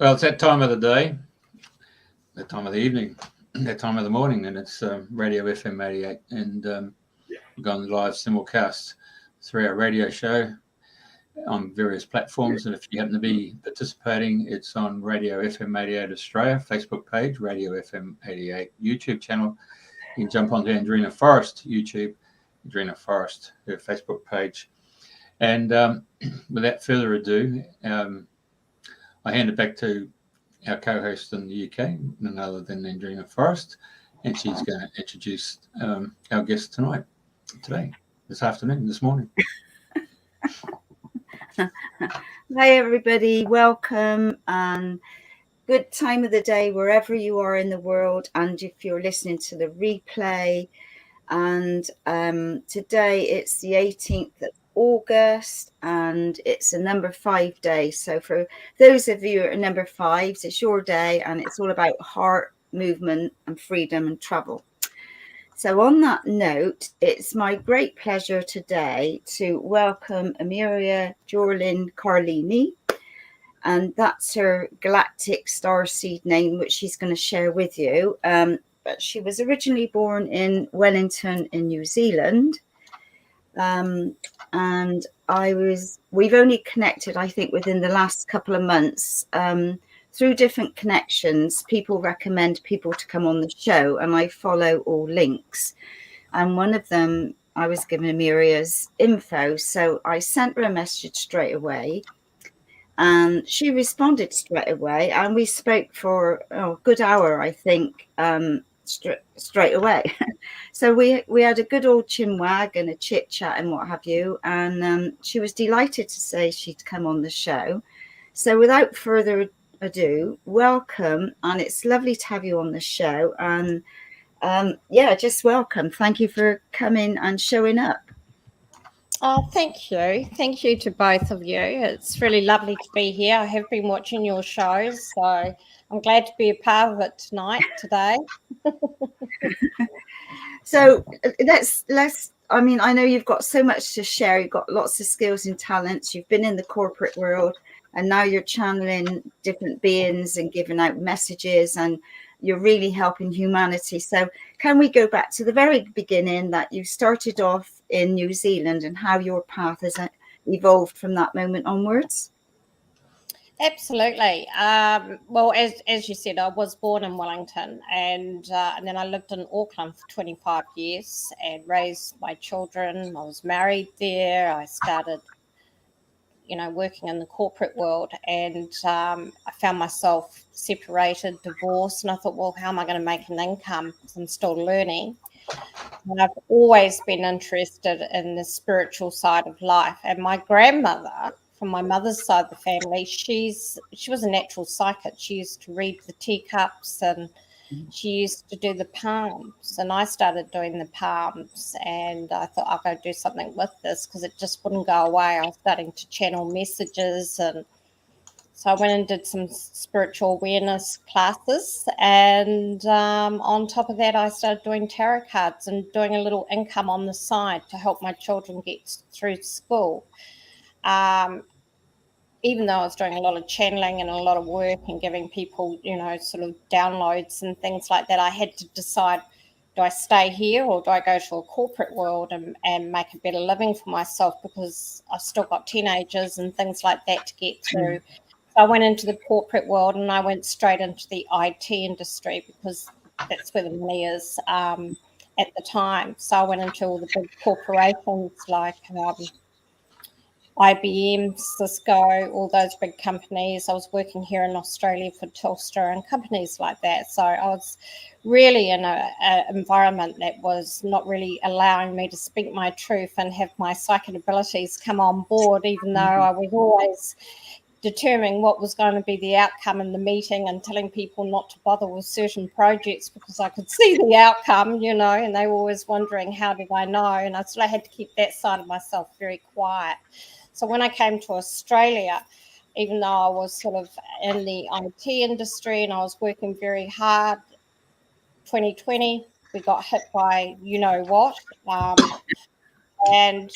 Well, it's that time of the day, that time of the evening, that time of the morning, and it's Radio FM88, and we're going live simulcast through our radio show on various platforms. And if you happen to be participating, it's on Radio FM88 Australia Facebook page, Radio FM88 YouTube channel. You can jump onto Andrena Forrest YouTube, Andrena Forrest, her Facebook page. And without further ado, I hand it back to our co-host in the UK, none other than Andrena Forrest, and she's going to introduce our guest today, this afternoon, this morning. Hi everybody, welcome and good time of the day wherever you are in the world, and if you're listening to the replay. And today it's the 18th of August and it's a number 5 day. So for those of you who are number 5s, it's your day and it's all about heart movement and freedom and travel. So on that note, it's my great pleasure today to welcome Amerea Jorelin Carleeney, and that's her Galactic starseed name, which she's going to share with you. But she was originally born in Wellington in New Zealand. And we've only connected, I think, within the last couple of months, through different connections. People recommend people to come on the show, and I follow all links. And one of them, I was given Amerea's info. So I sent her a message straight away, and she responded straight away. And we spoke for a good hour, I think, straight away. So we had a good old chinwag and a chit chat and what have you, and she was delighted to say she'd come on the show. So without further ado, welcome, and it's lovely to have you on the show. And just welcome. Thank you for coming and showing up. Oh, thank you to both of you. It's really lovely to be here. I have been watching your shows, so I'm glad to be a part of it today. So let's I mean, I know you've got so much to share. You've got lots of skills and talents. You've been in the corporate world, and now you're channeling different beings and giving out messages, and you're really helping humanity. So can we go back to the very beginning, that you started off in New Zealand and how your path has evolved from that moment onwards? Absolutely. Well, as you said, I was born in Wellington, and then I lived in Auckland for 25 years and raised my children. I was married there. I started, working in the corporate world, and I found myself separated, divorced, and I thought, well, how am I going to make an income? Because I'm still learning. And I've always been interested in the spiritual side of life. And my grandmother, from my mother's side of the family, she was a natural psychic. She used to read the teacups, and she used to do the palms. And I started doing the palms, and I thought I'll go do something with this because it just wouldn't go away. I was starting to channel messages, and so I went and did some spiritual awareness classes. And on top of that, I started doing tarot cards and doing a little income on the side to help my children get through school. Even though I was doing a lot of channeling and a lot of work and giving people, sort of downloads and things like that, I had to decide, do I stay here or do I go to a corporate world and make a better living for myself, because I've still got teenagers and things like that to get through. So I went into the corporate world, and I went straight into the IT industry because that's where the money is at the time. So I went into all the big corporations like IBM, Cisco, all those big companies. I was working here in Australia for Telstra and companies like that. So I was really in an environment that was not really allowing me to speak my truth and have my psychic abilities come on board, even though I was always determining what was going to be the outcome in the meeting and telling people not to bother with certain projects because I could see the outcome, and they were always wondering, how did I know? And I still had to keep that side of myself very quiet. So when I came to Australia, even though I was sort of in the IT industry and I was working very hard, 2020, we got hit by you know what. And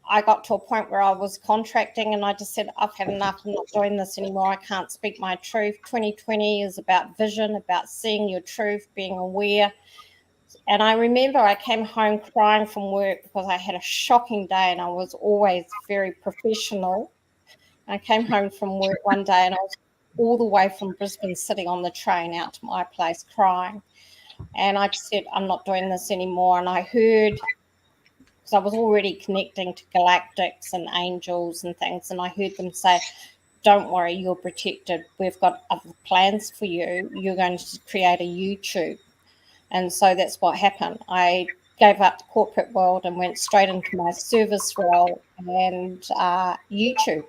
I got to a point where I was contracting and I just said, I've had enough. I'm not doing this anymore. I can't speak my truth. 2020 is about vision, about seeing your truth, being aware. And I remember I came home crying from work because I had a shocking day and I was always very professional. I came home from work one day and I was all the way from Brisbane sitting on the train out to my place crying. And I just said, I'm not doing this anymore. And I heard, because I was already connecting to galactics and angels and things, and I heard them say, don't worry, you're protected. We've got other plans for you. You're going to create a YouTube. And so that's what happened. I gave up the corporate world and went straight into my service role and YouTube.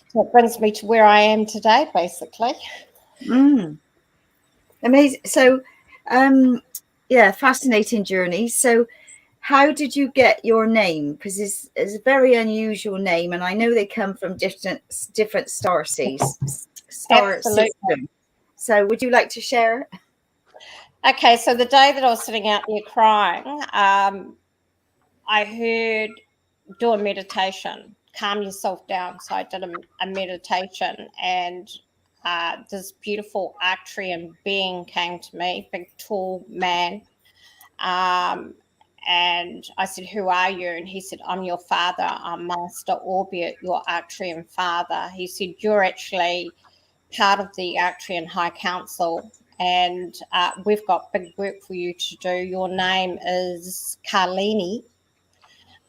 So it brings me to where I am today, basically. Amazing. So, fascinating journey. So, how did you get your name? Because it's a very unusual name, and I know they come from different star systems. So, would you like to share? Okay, so the day that I was sitting out there crying, I heard do a meditation, calm yourself down. So I did a meditation, and this beautiful Arthurian being came to me, big, tall man. And I said, who are you? And he said, I'm your father. I'm Master Orbit, your Arthurian father. He said, you're actually part of the Arthurian High Council, and we've got big work for you to do. Your name is Carleeney.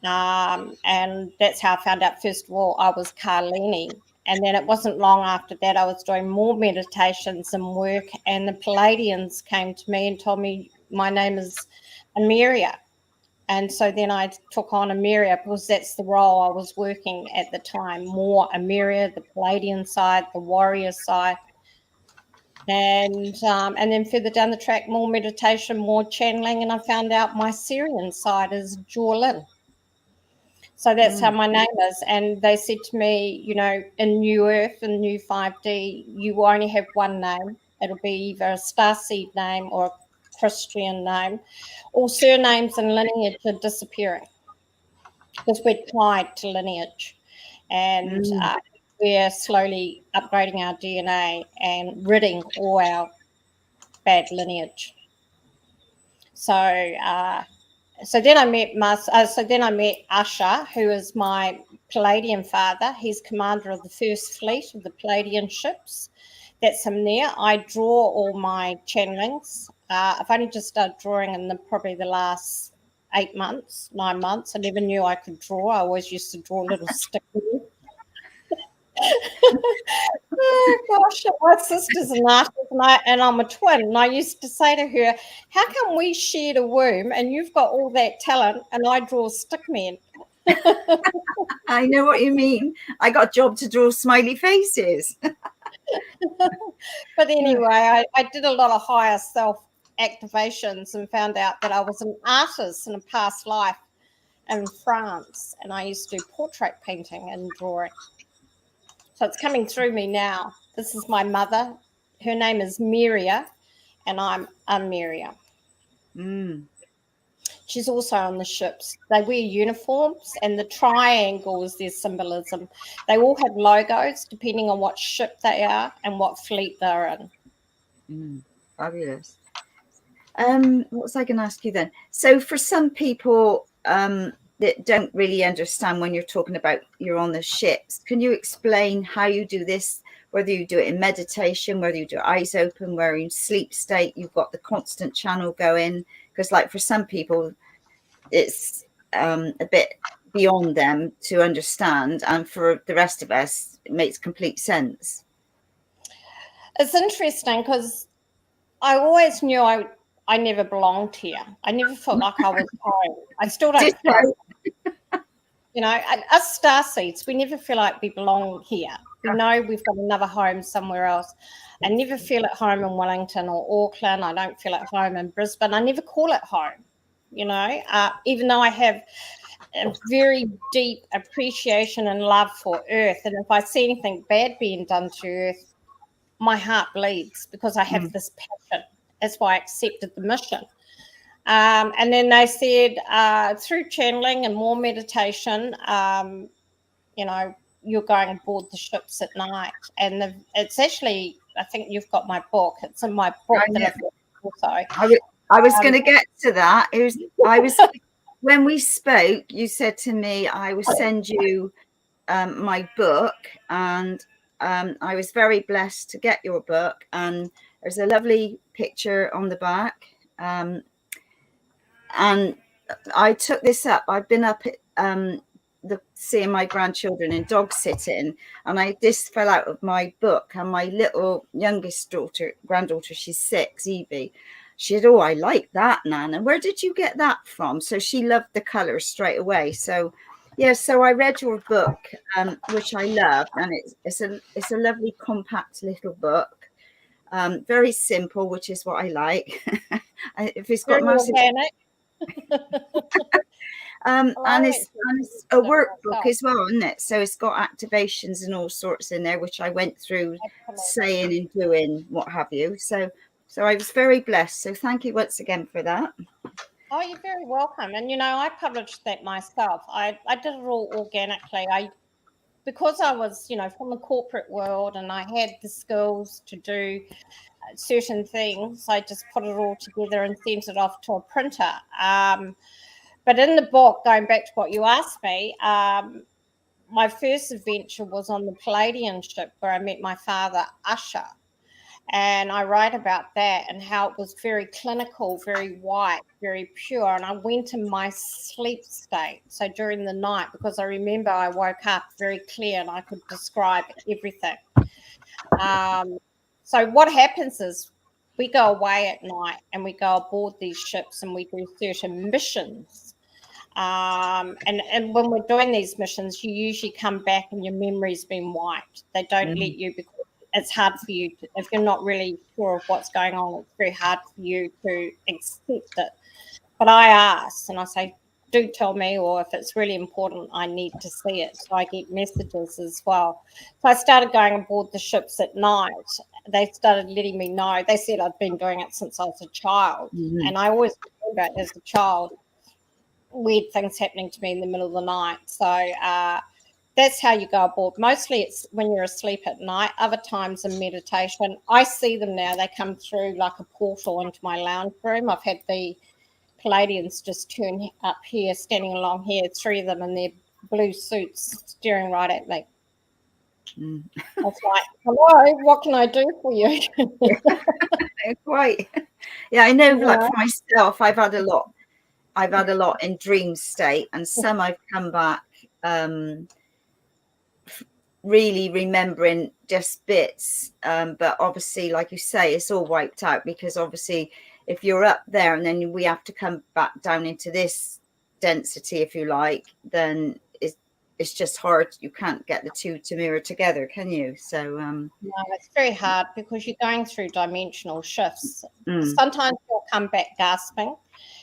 And that's how I found out, first of all, I was Carleeney. And then it wasn't long after that, I was doing more meditations and work, and the Pleiadians came to me and told me my name is Amerea. And so then I took on Amerea because that's the role I was working at the time, more Amerea, the Pleiadian side, the warrior side. And then further down the track, more meditation, more channeling, and I found out my Sirian side is Jorelin. So that's how my name is. And they said to me, you know, in New Earth and New 5D, you only have one name. It'll be either a starseed name or a Christian name. All surnames and lineage are disappearing because we're tied to lineage. And we're slowly upgrading our DNA and ridding all our bad lineage. So then I met Usher, who is my Pleiadian father. He's commander of the first fleet of the Pleiadian ships. That's him there. I draw all my channelings. I've only just started drawing in probably the last 9 months. I never knew I could draw. I always used to draw little stickers. Oh gosh, my sister's an artist and I'm a twin, and I used to say to her, how come we shared a womb and you've got all that talent and I draw stick men? I know what you mean. I got a job to draw smiley faces. But anyway, I did a lot of higher self activations and found out that I was an artist in a past life in France, and I used to do portrait painting and drawing. So it's coming through me now. This is my mother. Her name is Amerea, and I'm Amerea. She's also on the ships. They wear uniforms, and the triangle is their symbolism. They all have logos depending on what ship they are and what fleet they're in. Fabulous. What was I going to ask you then? So for some people that don't really understand when you're talking about you're on the ships, can you explain how you do this, whether you do it in meditation, whether you do eyes open, where in sleep state, you've got the constant channel going? Because like for some people, it's a bit beyond them to understand. And for the rest of us, it makes complete sense. It's interesting because I always knew I never belonged here. I never felt like I was home. I still don't feel like, you know, us starseeds, we never feel like we belong here. We know we've got another home somewhere else. I never feel at home in Wellington or Auckland. I don't feel at home in Brisbane. I never call it home, you know, even though I have a very deep appreciation and love for Earth. And if I see anything bad being done to Earth, my heart bleeds because I have this passion. That's why I accepted the mission. And then they said through channeling and more meditation, you're going aboard the ships at night. And it's actually, I think you've got my book. It's in my book that I've got also. I was going to get to that. When we spoke, you said to me, I will send you my book, and I was very blessed to get your book. And there's a lovely picture on the back. And I took this up. I've been up at seeing my grandchildren in dog sitting, and this fell out of my book. And my little youngest granddaughter, she's 6, Evie. She said, "Oh, I like that, Nan. And where did you get that from?" So she loved the colours straight away. So, yeah. So I read your book, which I love, and it's a lovely compact little book, very simple, which is what I like. If it's got massive. And it's a workbook as well, isn't it? So it's got activations and all sorts in there, which I went through saying and doing, what have you. So I was very blessed. So thank you once again for that. Oh, you're very welcome. And, I published that myself. I did it all organically. Because I was, from the corporate world and I had the skills to do certain things, I just put it all together and sent it off to a printer. But in the book, going back to what you asked me, my first adventure was on the Pleiadean ship where I met my father, Usher. And I write about that and how it was very clinical, very white, very pure. And I went in my sleep state. So during the night, because I remember I woke up very clear and I could describe everything. So what happens is we go away at night and we go aboard these ships and we do certain missions. And when we're doing these missions, you usually come back and your memory's been wiped. They don't let you, because it's hard for you to, if you're not really sure of what's going on, it's very hard for you to accept it. But I ask and I say, do tell me, or if it's really important, I need to see it. So I get messages as well. So I started going aboard the ships at night. They started letting me know. They said I'd been doing it since I was a child. And I always remember as a child, weird things happening to me in the middle of the night. So that's how you go aboard. Mostly it's when you're asleep at night. Other times in meditation, I see them now. They come through like a portal into my lounge room. I've had the Pleiadians just turn up here, standing along here, 3 of them in their blue suits, staring right at me. I was like, hello, what can I do for you? Quite. Yeah, I know, like for myself, I've had a lot in dream state, and some I've come back really remembering just bits, but obviously, like you say, it's all wiped out, because obviously if you're up there and then we have to come back down into this density, if you like, then it's just hard. You can't get the two to mirror together, can you? So no, it's very hard, because you're going through dimensional shifts. Sometimes you'll come back gasping.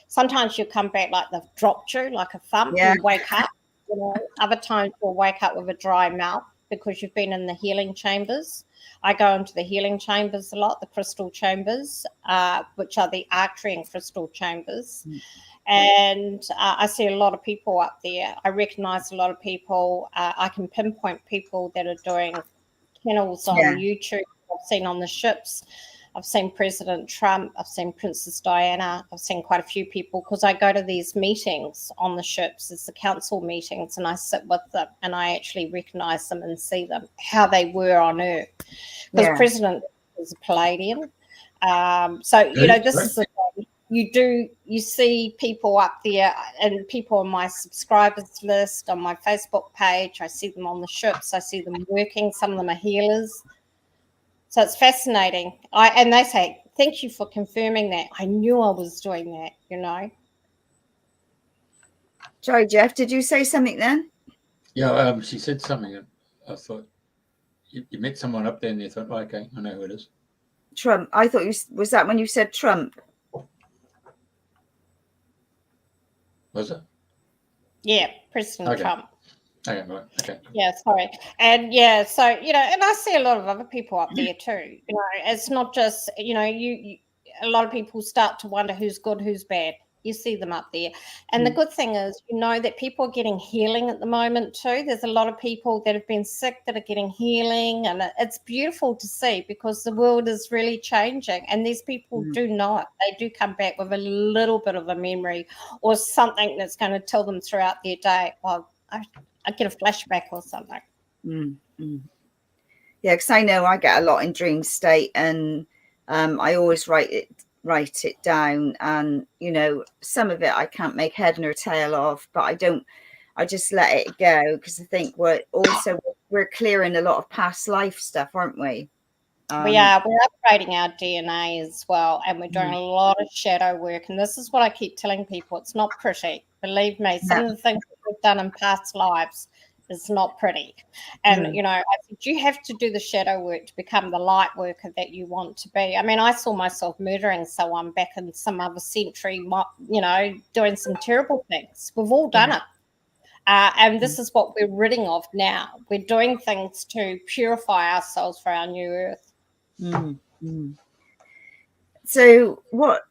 Sometimes you'll come back like they've dropped you, like a thump. You wake up. Other times you'll wake up with a dry mouth, because you've been in the healing chambers. I go into the healing chambers a lot, the crystal chambers, which are the Arthurian crystal chambers. And I see a lot of people up there. I recognize a lot of people. I can pinpoint people that are doing channels on YouTube. I've seen on the ships. I've seen President Trump. I've seen Princess Diana. I've seen quite a few people, because I go to these meetings on the ships. It's the council meetings, and I sit with them and I actually recognize them and see them, how they were on Earth. Because President is a Pleiadian. So, this is the thing. You see people up there, and people on my subscribers list, on my Facebook page. I see them on the ships. I see them working. Some of them are healers. So it's fascinating. And they say, thank you for confirming that. I knew I was doing that, Sorry, Jeff, did you say something then? Yeah, she said something. I thought you met someone up there and you thought, okay, I know who it is. Trump. I thought was that when you said Trump? Was it? Yeah, President Trump. Okay, right. Okay. Yeah, sorry. And so, and I see a lot of other people up there too. It's not just, you a lot of people start to wonder who's good, who's bad. You see them up there. And the good thing is, you know, that people are getting healing at the moment too. There's a lot of people that have been sick that are getting healing. And it's beautiful to see because the world is really changing. And these people do not. They do come back with a little bit of a memory or something that's going to tell them throughout their day, well, I get a flashback or something. Yeah, because I know I get a lot in dream state, and I always write it down, and you know, some of it I can't make head nor tail of, but I just let it go, because I think we're clearing a lot of past life stuff, aren't we? We're upgrading our DNA as well, and we're doing a lot of shadow work, and this is what I keep telling people. It's not pretty, believe me. Some of the things that we've done in past lives is not pretty. And you know, I said you have to do the shadow work to become the light worker that you want to be. I mean, I saw myself murdering someone back in some other century, you know, doing some terrible things. We've all done it. And this is what we're ridding of now. We're doing things to purify ourselves for our new earth. So what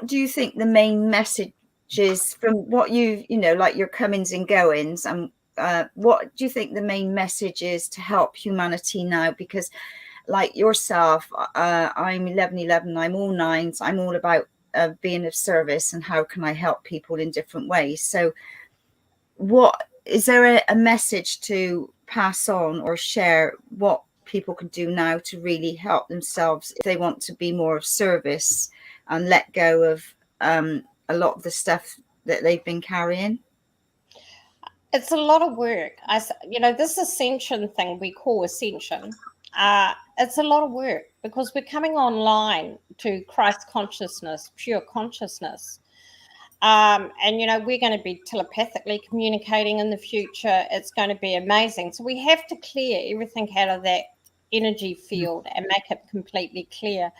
do you think the main message is from what you know, like your comings and goings, and what do you think the main message is to help humanity now? Because like yourself, I'm 1111, I'm all nines, I'm all about being of service and how can I help people in different ways. So what is there a message to pass on or share what people can do now to really help themselves if they want to be more of service and let go of a lot of the stuff that they've been carrying? It's a lot of work. You know, this ascension thing we call ascension, it's a lot of work because we're coming online to Christ consciousness, pure consciousness. And, you know, we're going to be telepathically communicating in the future. It's going to be amazing. So we have to clear everything out of that energy field and make it completely clear.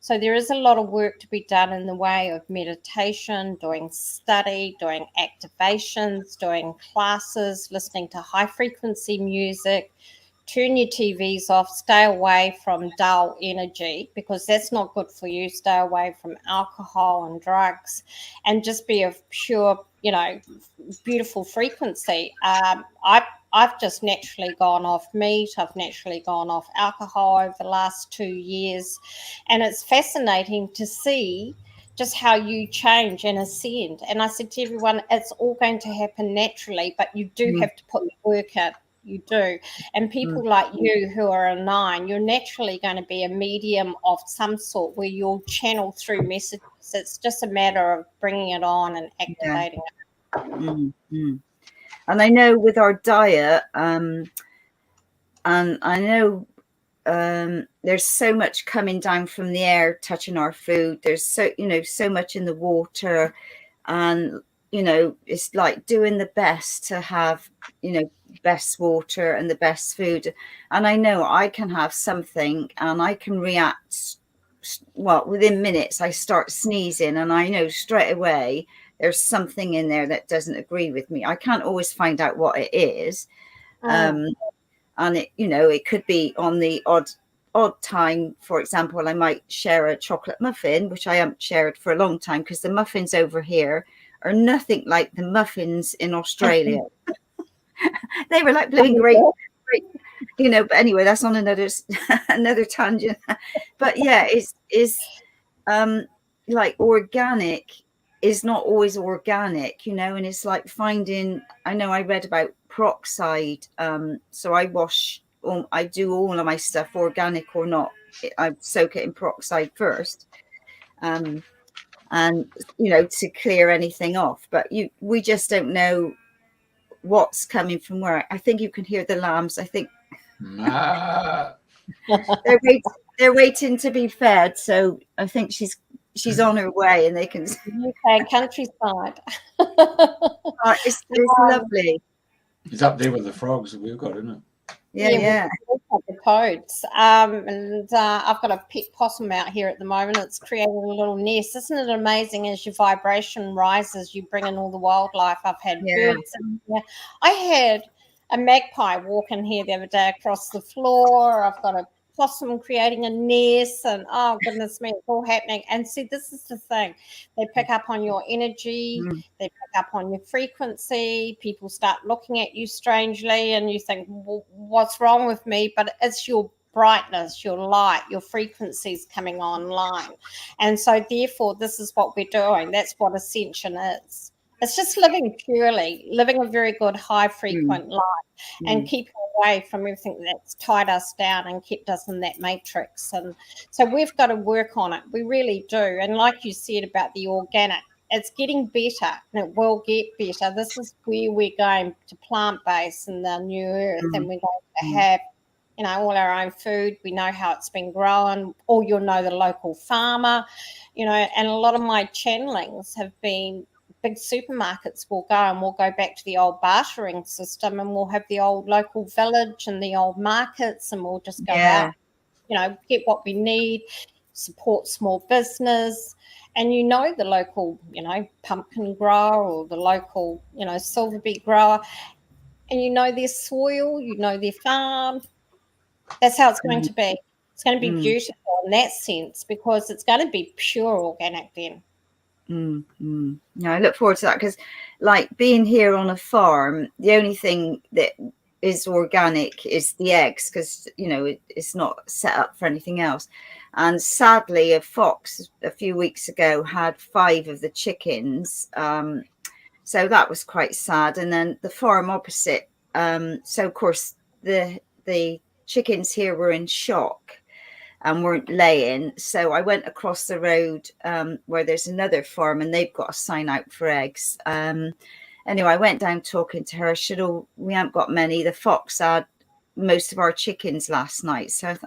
So there is a lot of work to be done in the way of meditation, doing study, doing activations, doing classes, listening to high frequency music. Turn your TVs off, stay away from dull energy because that's not good for you. Stay away from alcohol and drugs and just be of pure, you know, beautiful frequency. I've just naturally gone off meat. I've naturally gone off alcohol over the last 2 years. And it's fascinating to see just how you change and ascend. And I said to everyone, it's all going to happen naturally, but you do have to put the work in. You do. And people like you who are a 9, you're naturally going to be a medium of some sort where you'll channel through messages. It's just a matter of bringing it on and activating it. And I know with our diet, and I know there's so much coming down from the air touching our food. There's so much in the water, and you know, it's like doing the best to have, you know, best water and the best food. And I know I can have something and I can react, well, within minutes I start sneezing and I know straight away there's something in there that doesn't agree with me. I can't always find out what it is. And it, you know, it could be on the odd time. For example, I might share a chocolate muffin, which I haven't shared for a long time because the muffins over here are nothing like the muffins in Australia. They were like blooming great, you know. But anyway, that's on another tangent. But yeah, it's like organic is not always organic, you know. And it's like finding. I know I read about peroxide. So I do all of my stuff, organic or not. I soak it in peroxide first. And you know, to clear anything off, but we just don't know what's coming from where. I think you can hear the lambs. I think they're waiting to be fed, so I think she's on her way and they can UK countryside. It's lovely. It's up there with the frogs that we've got, isn't it? Yeah. The codes. And I've got a pet possum out here at the moment. It's created a little nest. Isn't it amazing? As your vibration rises, you bring in all the wildlife. I've had birds in here. I had a magpie walk in here the other day across the floor. I've got a possum creating a nest, and oh goodness me, it's all happening. And see, this is the thing. They pick up on your energy, they pick up on your frequency, people start looking at you strangely, and you think, well, what's wrong with me? But it's your brightness, your light, your frequencies coming online. And so therefore, this is what we're doing. That's what ascension is. It's just living purely, living a very good high frequent life, and keeping away from everything that's tied us down and kept us in that matrix. And so we've got to work on it. We really do. And like you said about the organic, it's getting better, and it will get better. This is where we're going to plant-based in the new earth, and we're going to have, you know, all our own food. We know how it's been grown, or you'll know the local farmer, you know. And a lot of my channelings have been big supermarkets will go, and we'll go back to the old bartering system, and we'll have the old local village and the old markets, and we'll just go out, you know, get what we need, support small business. And you know, the local, you know, pumpkin grower or the local, you know, silver beet grower, and you know their soil, you know their farm. That's how it's going to be. It's going to be beautiful in that sense, because it's going to be pure organic then. Yeah, I look forward to that, because like being here on a farm, the only thing that is organic is the eggs, because you know it's not set up for anything else. And sadly, a fox a few weeks ago had 5 of the chickens, so that was quite sad. And then the farm opposite, so of course the chickens here were in shock and weren't laying. So I went across the road where there's another farm, and they've got a sign out for eggs. Anyway, I went down talking to her. I said, oh, we haven't got many. The fox had most of our chickens last night. So,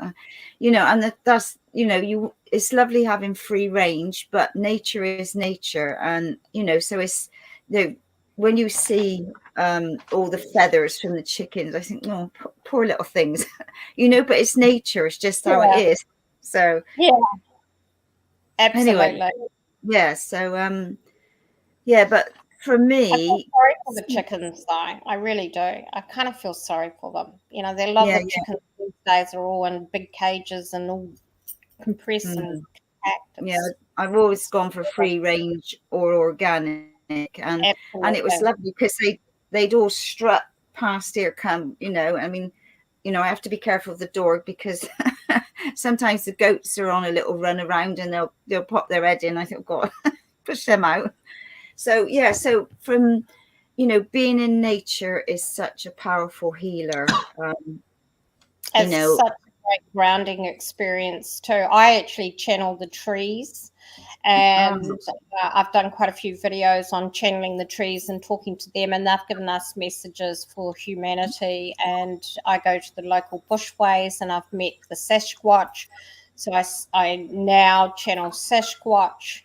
you know, and that's, you know, it's lovely having free range, but nature is nature. And, you know, so it's, you know, when you see all the feathers from the chickens, I think, oh, poor little things, you know, but it's nature. It's just how it is. So, absolutely. Anyway, so, but for me, I feel sorry for the chickens, though. I really do. I kind of feel sorry for them. You know, they love the chickens these days are all in big cages and all compressed and packed. I've always gone for free range or organic. And it was lovely, because they'd all strut past here, come, you know, I mean, you know, I have to be careful of the door, because sometimes the goats are on a little run around and they'll pop their head in. I think, oh, God, push them out. So so from, you know, being in nature is such a powerful healer. It's such a great grounding experience too. I actually channel the trees. And I've done quite a few videos on channeling the trees and talking to them, and they've given us messages for humanity. And I go to the local bushways, and I've met the Sasquatch. So I now channel Sasquatch,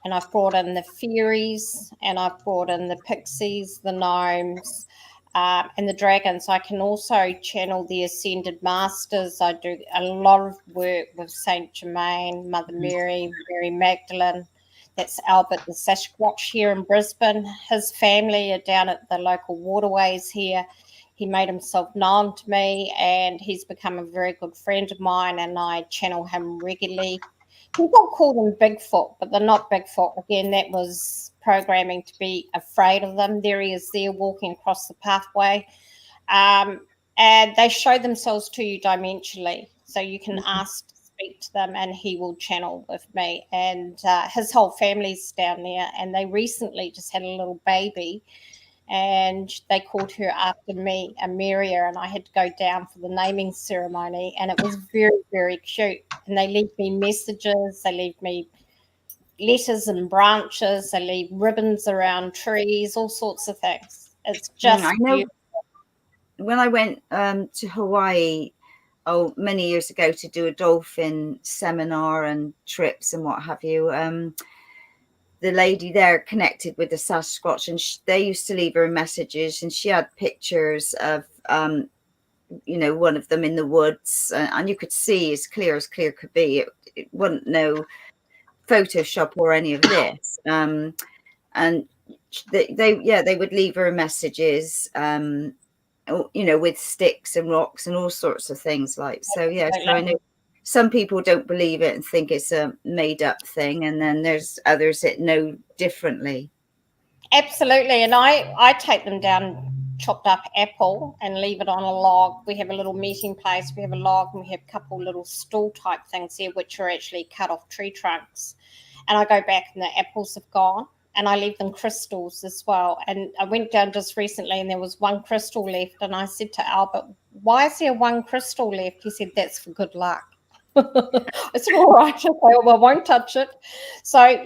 and I've brought in the fairies, and I've brought in the pixies, the gnomes, and the dragons. I can also channel the ascended masters. I do a lot of work with Saint Germain, Mother Mary, Mary Magdalene. That's Albert the Sasquatch here in Brisbane. His family are down at the local waterways here. He made himself known to me, and he's become a very good friend of mine, and I channel him regularly. People call them Bigfoot, but they're not Bigfoot. Again, that was programming to be afraid of them. There he is there walking across the pathway. And they show themselves to you dimensionally. So you can ask to speak to them, and he will channel with me. And his whole family's down there, and they recently just had a little baby. And they called her after me, Amerea, and I had to go down for the naming ceremony, and it was very, very cute. And they leave me messages, they leave me letters and branches, they leave ribbons around trees, all sorts of things. It's just I know beautiful. When I went to Hawaii, many years ago, to do a dolphin seminar and trips and what have you, the lady there connected with the Sasquatch, and they used to leave her messages, and she had pictures of, you know, one of them in the woods, and you could see as clear could be. It wasn't no Photoshop or any of this. And they would leave her messages, and with sticks and rocks and all sorts of things like. So yeah, so I know some people don't believe it and think it's a made up thing, and then there's others that know differently. Absolutely. And I take them down chopped up apple and leave it on a log. We have a little meeting place, we have a log, and we have a couple little stool type things here, which are actually cut off tree trunks. And I go back and the apples have gone, and I leave them crystals as well. And I went down just recently and there was one crystal left, and I said to Albert, why is there one crystal left? He said, that's for good luck. I said, all right, okay, well, I won't touch it. So,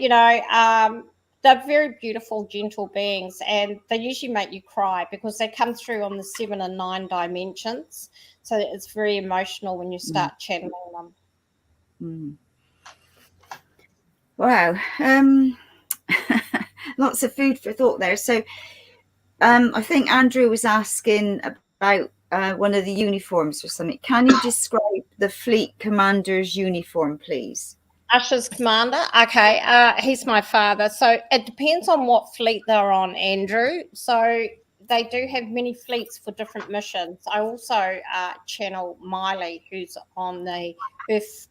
they're very beautiful, gentle beings, and they usually make you cry because they come through on the 7 and 9 dimensions. So it's very emotional when you start channeling them. Wow. Lots of food for thought there. So I think Andrew was asking about one of the uniforms or something. Can you describe the fleet commander's uniform, please? Usher's commander. Okay, he's my father. So it depends on what fleet they're on, Andrew. So they do have many fleets for different missions. I also channel Miley, who's on the Earth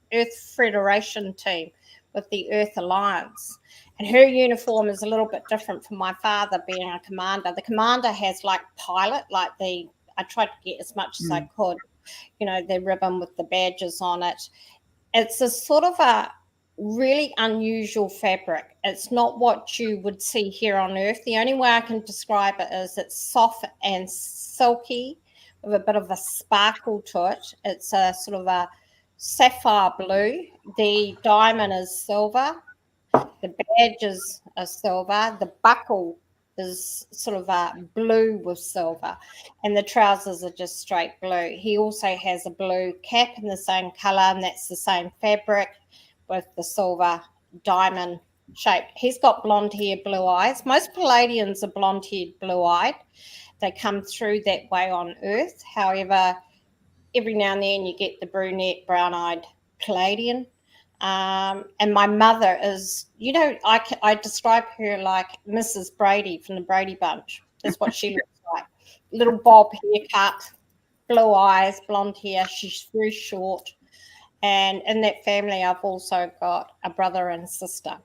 Federation team with the Earth Alliance. And her uniform is a little bit different from my father being a commander. The commander has like pilot, I tried to get as much as I could, the ribbon with the badges on it. It's a sort of a really unusual fabric. It's not what you would see here on Earth. The only way I can describe it is it's soft and silky with a bit of a sparkle to it. It's a sort of a sapphire blue. The diamond is silver. The badges are silver. The buckle is sort of a blue with silver, and the trousers are just straight blue. He also has a blue cap in the same colour, and that's the same fabric with the silver diamond shape. He's got blonde hair, blue eyes. Most Pleiadians are blonde haired, blue eyed. They come through that way on Earth. However, every now and then you get the brunette, brown eyed Pleiadian. And my mother is, I describe her like Mrs. Brady from the Brady Bunch. That's what she looks like. Little bob haircut, blue eyes, blonde hair. She's very short. And in that family, I've also got a brother and sister.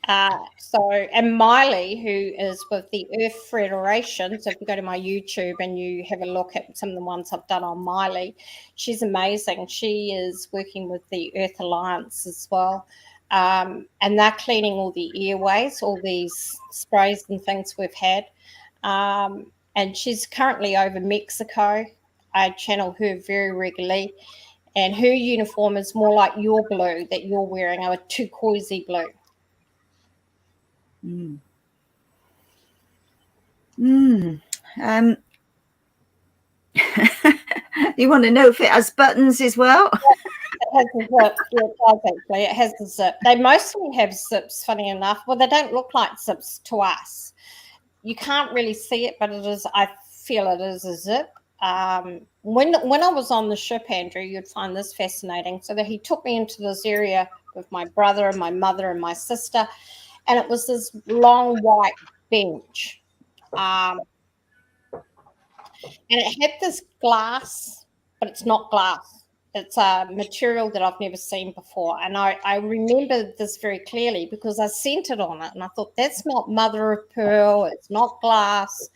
And Miley, who is with the Earth Federation, so if you go to my YouTube and you have a look at some of the ones I've done on Miley, she's amazing. She is working with the Earth Alliance as well. And they're cleaning all the airways, all these sprays and things we've had. And she's currently over Mexico. I channel her very regularly. And her uniform is more like your blue that you're wearing, a turquoisey blue. You want to know if it has buttons as well? It has a zip. Yeah, it does actually. It has a zip. They mostly have zips, funny enough. Well, they don't look like zips to us. You can't really see it, but it is. I feel it is a zip. When I was on the ship, Andrew, you'd find this fascinating. So that he took me into this area with my brother and my mother and my sister, and it was this long white bench. And it had this glass, but it's not glass. It's a material that I've never seen before. And I remember this very clearly because I sent it on it. And I thought, that's not mother of pearl. It's not glass.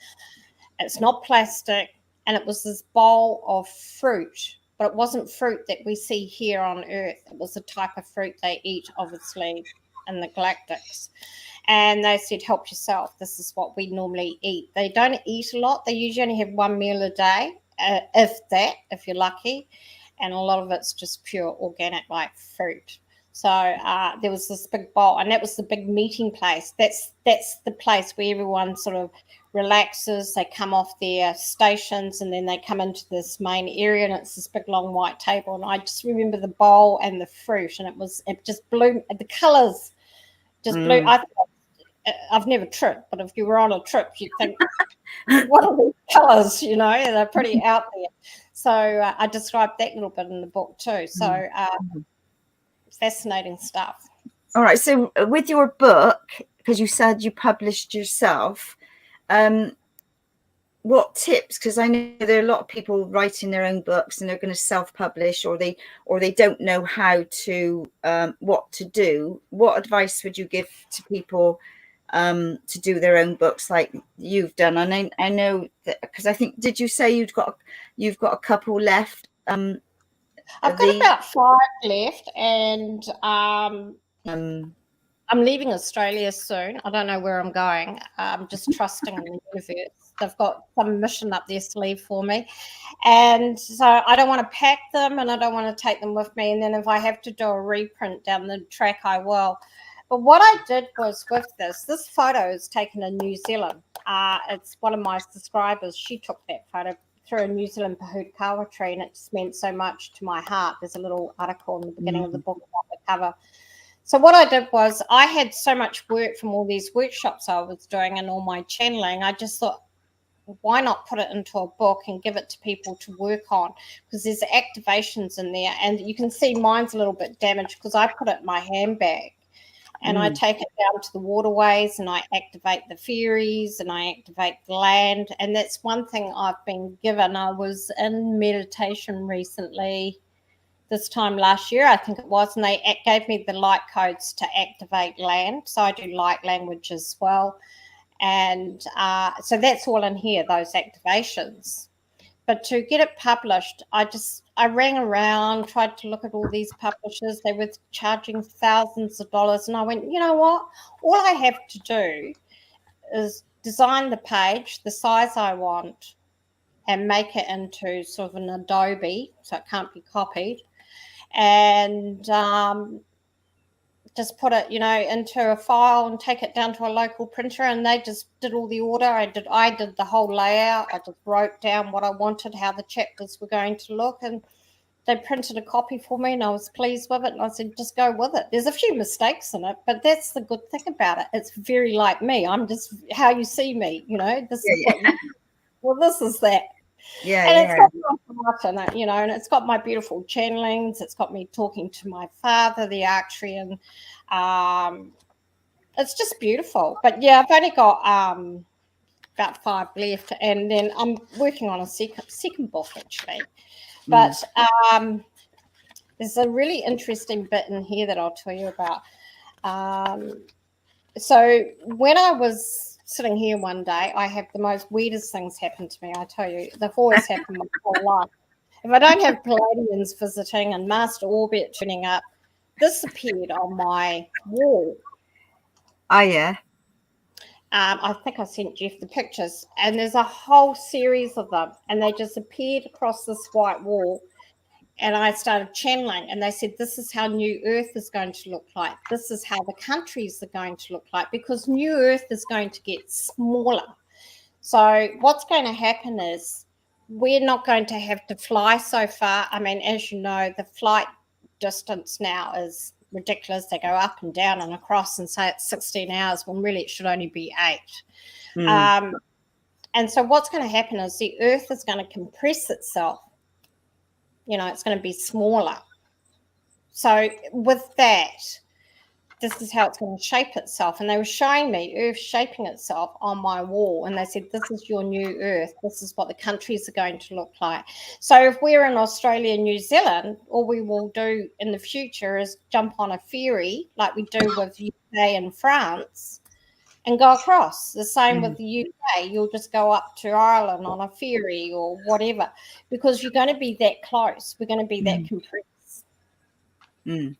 It's not plastic. And it was this bowl of fruit. But it wasn't fruit that we see here on Earth. It was the type of fruit they eat, obviously, in the Galactics. And they said, help yourself. This is what we normally eat. They don't eat a lot. They usually only have one meal a day, if you're lucky. And a lot of it's just pure organic, like fruit. So there was this big bowl, and that was the big meeting place. That's the place where everyone sort of relaxes. They come off their stations, and then they come into this main area, and it's this big, long white table. And I just remember the bowl and the fruit, and it just blew. The colours just blew. I've never tripped, but if you were on a trip, you'd think, what are these colours? They're pretty out there. So I described that little bit in the book too. So fascinating stuff. All right. So with your book, because you said you published yourself, what tips, because I know there are a lot of people writing their own books and they're going to self-publish, or they don't know how to what to do. What advice would you give to people to do their own books like you've done? And I know that, because I think, did you say you've got a couple left? I've got about 5 left, and I'm leaving Australia soon. I don't know where I'm going. I'm just trusting in the universe. They've got some mission up their sleeve for me. And so I don't want to pack them, and I don't want to take them with me. And then if I have to do a reprint down the track, I will. But what I did was, with this photo is taken in New Zealand. It's one of my subscribers. She took that photo through a New Zealand Pahud kawa tree, and it just meant so much to my heart. There's a little article in the beginning of the book about the cover. So what I did was, I had so much work from all these workshops I was doing and all my channeling. I just thought, why not put it into a book and give it to people to work on? Because there's activations in there, and you can see mine's a little bit damaged because I put it in my handbag. And I take it down to the waterways, and I activate the ferries, and I activate the land. And that's one thing I've been given. I was in meditation recently, this time last year, I think it was, and they gave me the light codes to activate land. So I do light language as well. And so that's all in here, those activations. But to get it published, I rang around, tried to look at all these publishers. They were charging thousands of dollars. And I went, you know what? All I have to do is design the page the size I want and make it into sort of an Adobe, so it can't be copied. And just put it, into a file and take it down to a local printer, and they just did all the order. I did the whole layout. I just wrote down what I wanted, how the chapters were going to look, and they printed a copy for me, and I was pleased with it. And I said, just go with it. There's a few mistakes in it, but that's the good thing about it. It's very like me. I'm just how you see me, This is well, this is that. Yeah, and it's got my heart in it, and it's got my beautiful channelings. It's got me talking to my father, the Arthurian. It's just beautiful. But yeah, I've only got about 5 left, and then I'm working on a second book actually. But there's a really interesting bit in here that I'll tell you about. So when I was sitting here one day, I have the most weirdest things happen to me. I tell you, they've always happened my whole life. If I don't have Pleiadians visiting and Master Orbit turning up, this appeared on my wall. Oh, yeah. I think I sent Jeff the pictures, and there's a whole series of them, and they just appeared across this white wall. And I started channeling, and they said, this is how New Earth is going to look like. This is how the countries are going to look like, because New Earth is going to get smaller. So what's going to happen is we're not going to have to fly so far. I mean, as you know, the flight distance now is ridiculous. They go up and down and across and say it's 16 hours when really it should only be 8. And so what's going to happen is the Earth is going to compress itself. It's going to be smaller. So with that, this is how it's going to shape itself. And they were showing me Earth shaping itself on my wall. And they said, this is your new Earth. This is what the countries are going to look like. So if we're in Australia and New Zealand, all we will do in the future is jump on a ferry like we do with UK and France and go across. The same with the UK. You'll just go up to Ireland on a ferry or whatever, because you're going to be that close. We're going to be that compressed. And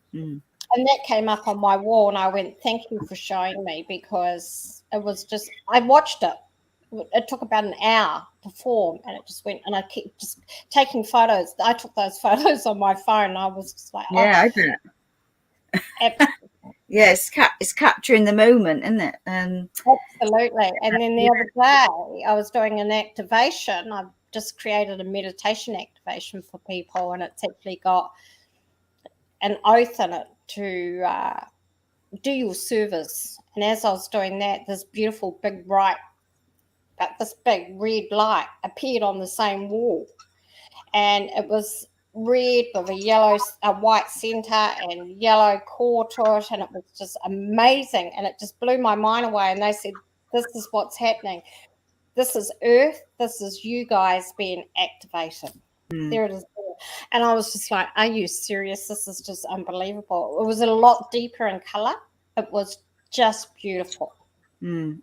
that came up on my wall, and I went, thank you for showing me, because it was just, I watched it. It took about an hour to form, and it just went, and I kept just taking photos. I took those photos on my phone, and I was just like, I bet. Absolutely. Yeah, it's capturing the moment, isn't it? Absolutely. And then the other day, I was doing an activation. I've just created a meditation activation for people, and it's actually got an oath in it to do your service. And as I was doing that, this beautiful big this big red light appeared on the same wall, and it was red with a white center and yellow core to it, and it was just amazing, and it just blew my mind away. And they said, this is what's happening. This is Earth. This is you guys being activated. There it is. And I was just like, are you serious? This is just unbelievable. It was a lot deeper in colour. It was just beautiful. And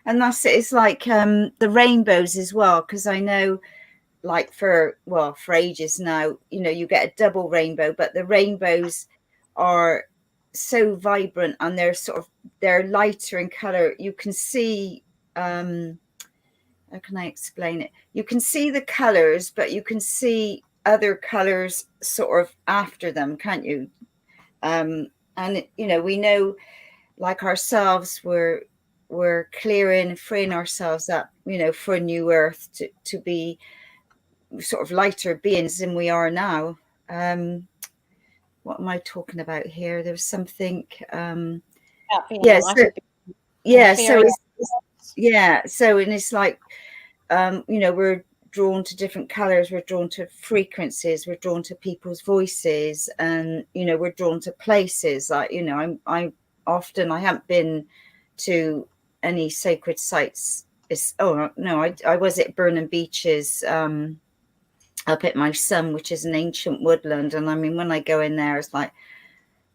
that's it. It's like the rainbows as well, because I know, like for ages now, you get a double rainbow, but the rainbows are so vibrant and they're lighter in color. You can see, how can I explain it? You can see the colors, but you can see other colors sort of after them, can't you? And we know, like ourselves, we're clearing, freeing ourselves up, for a new earth to be sort of lighter beings than we are now. What am I talking about here? There's something. So and it's like, we're drawn to different colors, we're drawn to frequencies, we're drawn to people's voices, and we're drawn to places. Like, I haven't been to any sacred sites. I was at Burnham Beaches, up at my son, which is an ancient woodland, and I mean, when I go in there, it's like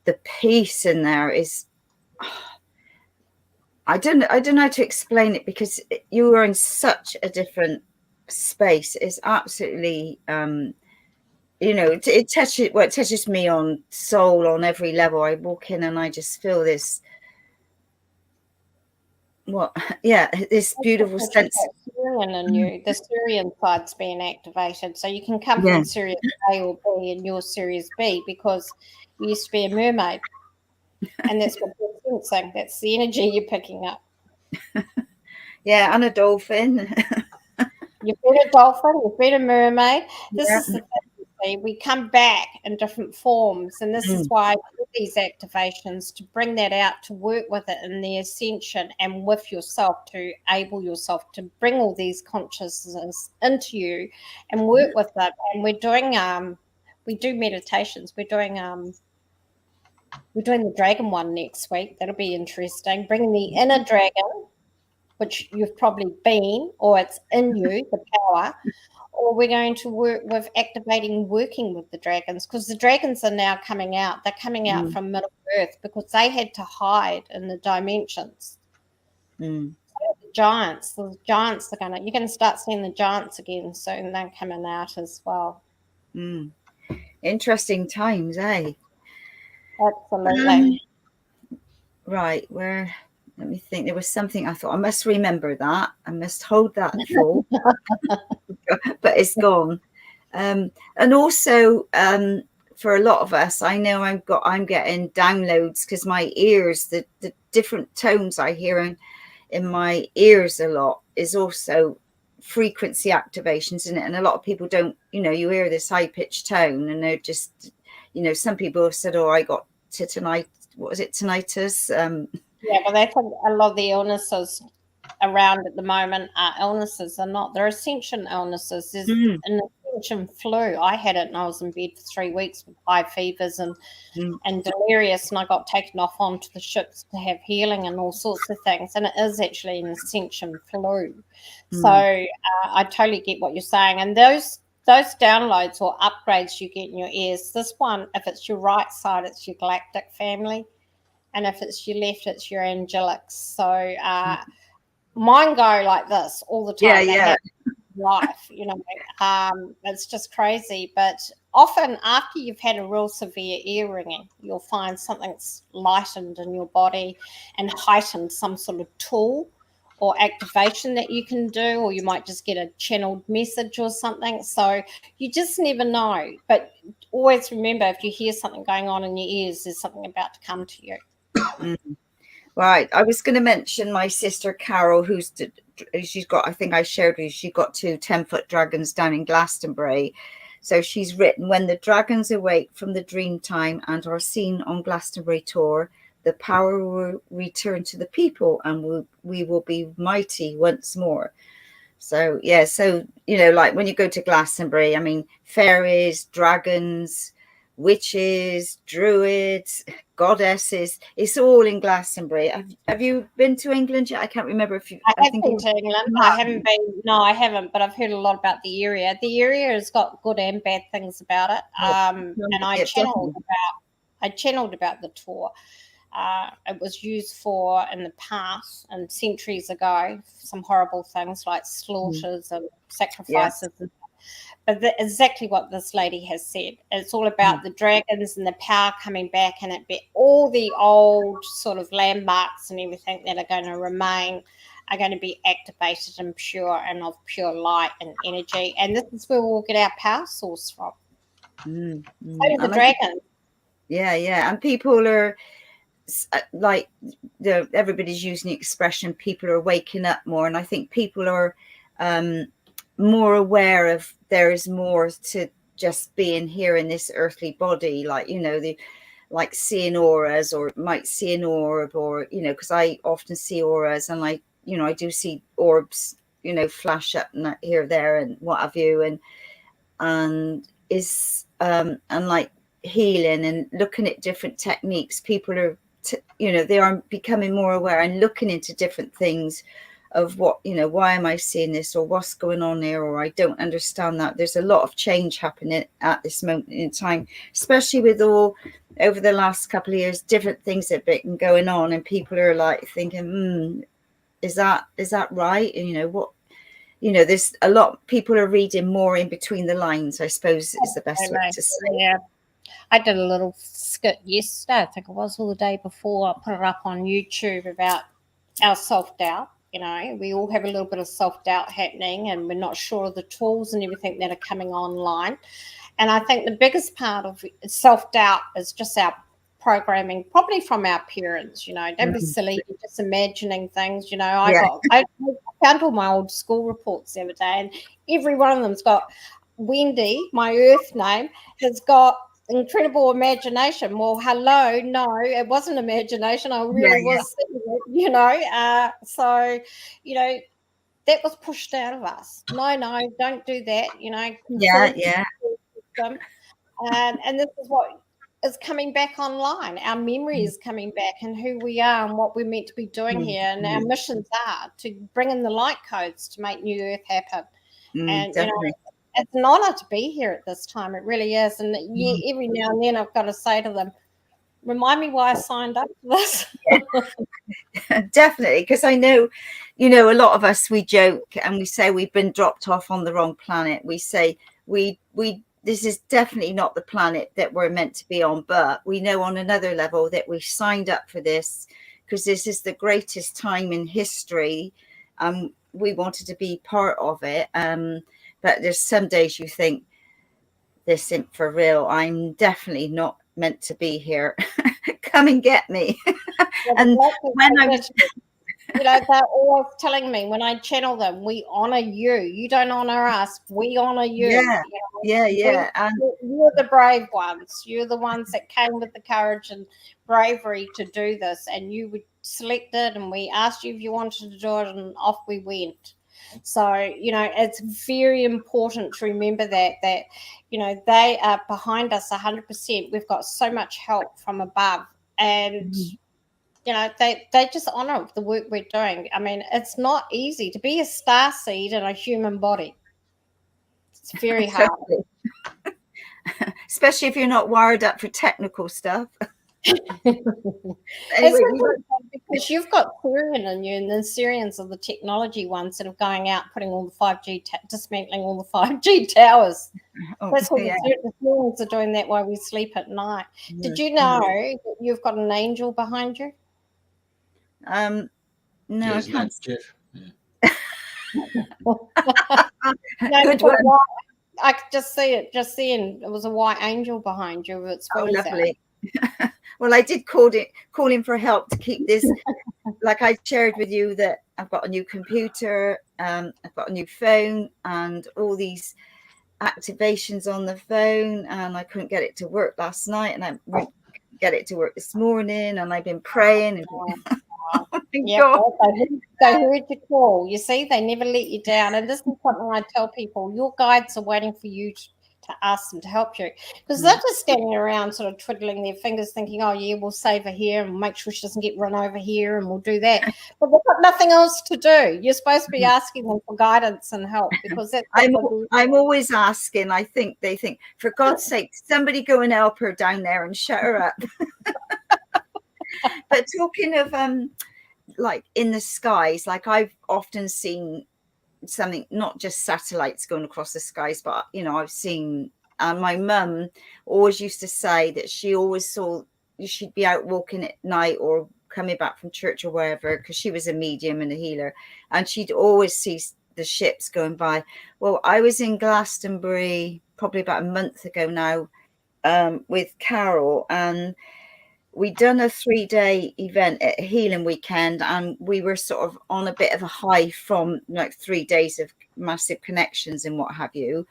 the peace in there is, I don't know how to explain it, because you are in such a different space. It's absolutely it touches me on soul on every level. I walk in and I just feel this this beautiful sense. And the Sirian side's being activated, so you can come from Sirius A or B and you're Sirius B, because you used to be a mermaid, and that's what you're sensing. That's the energy you're picking up. And a dolphin. You've been a dolphin, you've been a mermaid. This is the thing. We come back in different forms, and this is why I do these activations, to bring that out, to work with it in the ascension and with yourself, to able yourself to bring all these consciousnesses into you and work with it. And we're doing we do meditations. We're doing the dragon one next week. That'll be interesting. Bringing the inner dragon, which you've probably been, or it's in you, the power. Or we're going to work with working with the dragons, because the dragons are now coming out. They're coming out from Middle Earth, because they had to hide in the dimensions. So the giants are you're going to start seeing the giants again soon. They're coming out as well. Interesting times, eh? Absolutely. Right, let me think. There was something I thought I must remember that. I must hold that full, but it's gone. And also, for a lot of us, I know I'm getting downloads, because my ears, the different tones I hear in my ears a lot is also frequency activations, isn't it? And a lot of people don't, you hear this high pitched tone, and they're just, some people have said, "Oh, I got tinnitus." But I think a lot of the illnesses around at the moment are illnesses, are not. They're ascension illnesses. There's an ascension flu. I had it and I was in bed for 3 weeks with high fevers and delirious, and I got taken off onto the ships to have healing and all sorts of things. And it is actually an ascension flu. So I totally get what you're saying. And those downloads or upgrades you get in your ears, this one, if it's your right side, it's your galactic family. And if it's your left, it's your angelics. So mine go like this all the time. Life, it's just crazy. But often after you've had a real severe ear ringing, you'll find something's lightened in your body and heightened, some sort of tool or activation that you can do, or you might just get a channeled message or something. So you just never know. But always remember, if you hear something going on in your ears, there's something about to come to you. Right. I was going to mention my sister Carol, she's got, I think I shared with you, she got 2 10-foot dragons down in Glastonbury. So she's written, "When the dragons awake from the dream time and are seen on Glastonbury tour, the power will return to the people, and we will be mighty once more." So like when you go to Glastonbury, I mean, fairies, dragons, witches, druids, goddesses. It's all in Glastonbury. Have you been to England yet? I can't remember if you. I have been to England. I haven't been. No, I haven't. But I've heard a lot about the area. The area has got good and bad things about it. And I channeled about the tour. It was used for in the past and centuries ago some horrible things like slaughters and sacrifices. Yeah. But exactly what this lady has said. It's all about the dragons and the power coming back, and all the old sort of landmarks and everything that are going to remain are going to be activated and pure and of pure light and energy. And this is where we'll get our power source from. So do the dragons. Yeah. And people are like, everybody's using the expression, people are waking up more. And I think people are more aware of there is more to just being here in this earthly body, like, you know, like seeing auras, or might see an orb, or, you know, because I often see auras, and like, you know, I do see orbs, you know, flash up here, there, and what have you, and is and like healing and looking at different techniques. People are you know, they are becoming more aware and looking into different things of what, you know, why am I seeing this, or what's going on there, or I don't understand that. There's a lot of change happening at this moment in time, especially with all over the last couple of years, different things that have been going on, and people are like thinking, is that right? And, you know, what, you know, there's a lot, people are reading more in between the lines, I suppose is the best way to say. Yeah. I did a little skit yesterday, I think it was, or the day before. I put it up on YouTube about our self-doubt. You know, we all have a little bit of self-doubt happening, and we're not sure of the tools and everything that are coming online. And I think the biggest part of self-doubt is just our programming, probably from our parents. You know, don't be silly, you're just imagining things. You know, I found all my old school reports the other day, and every one of them's got Wendy, my Earth name, has got incredible imagination. Well, hello, no, it wasn't imagination. I really was, you know. So, you know, that was pushed out of us. No, don't do that. You know. And this is what is coming back online. Our memory is coming back, and who we are and what we're meant to be doing here, and our missions are to bring in the light codes to make New Earth happen. And definitely. You know, it's an honor to be here at this time. It really is. And every now and then I've got to say to them, remind me why I signed up for this. Definitely, because I know, you know, a lot of us, we joke and we say we've been dropped off on the wrong planet. We say this is definitely not the planet that we're meant to be on, but we know on another level that we signed up for this because this is the greatest time in history. We wanted to be part of it. But there's some days you think, this isn't for real. I'm definitely not meant to be here. Come and get me. And when I was, you know, they're always telling me when I channel them, we honor you. You don't honor us. We honor you. Yeah, you know? Yeah. You're the brave ones. You're the ones that came with the courage and bravery to do this. And you were selected, and we asked you if you wanted to do it, and off we went. So, you know, it's very important to remember that, you know, they are behind us 100%. We've got so much help from above, and, you know, they just honor the work we're doing. I mean, it's not easy to be a starseed in a human body. It's very hard. Especially if you're not wired up for technical stuff. Anyway, because you've got Sirian in you, and the Sirians are the technology ones that are going out, putting all the 5G, dismantling all the 5G towers. That's what the Sirians are doing that while we sleep at night. Did you know that you've got an angel behind you? No, I can't. Jeff. Good one. I could just see it just then. It was a white angel behind you with its wings lovely. Well, I did call him for help to keep this. Like I shared with you that I've got a new computer, I've got a new phone, and all these activations on the phone, and I couldn't get it to work last night, and I won't get it to work this morning, and I've been praying. And they heard you call. You see, they never let you down, and this is something I tell people: your guides are waiting for you to ask them to help you, because they're just standing around sort of twiddling their fingers thinking, oh yeah, we'll save her here and make sure she doesn't get run over here and we'll do that, but they've got nothing else to do. You're supposed to be asking them for guidance and help, because that's I'm always asking. I think they think, for God's sake, somebody go and help her down there and shut her up. But talking of like in the skies, like I've often seen something, not just satellites going across the skies, but I've seen, and my mum always used to say that she always saw, she'd be out walking at night or coming back from church or wherever, because she was a medium and a healer, and she'd always see the ships going by. Well, I was in Glastonbury probably about a month ago now with Carol, and we'd done a 3-day event at a healing weekend, and we were sort of on a bit of a high from like 3 days of massive connections and what have you.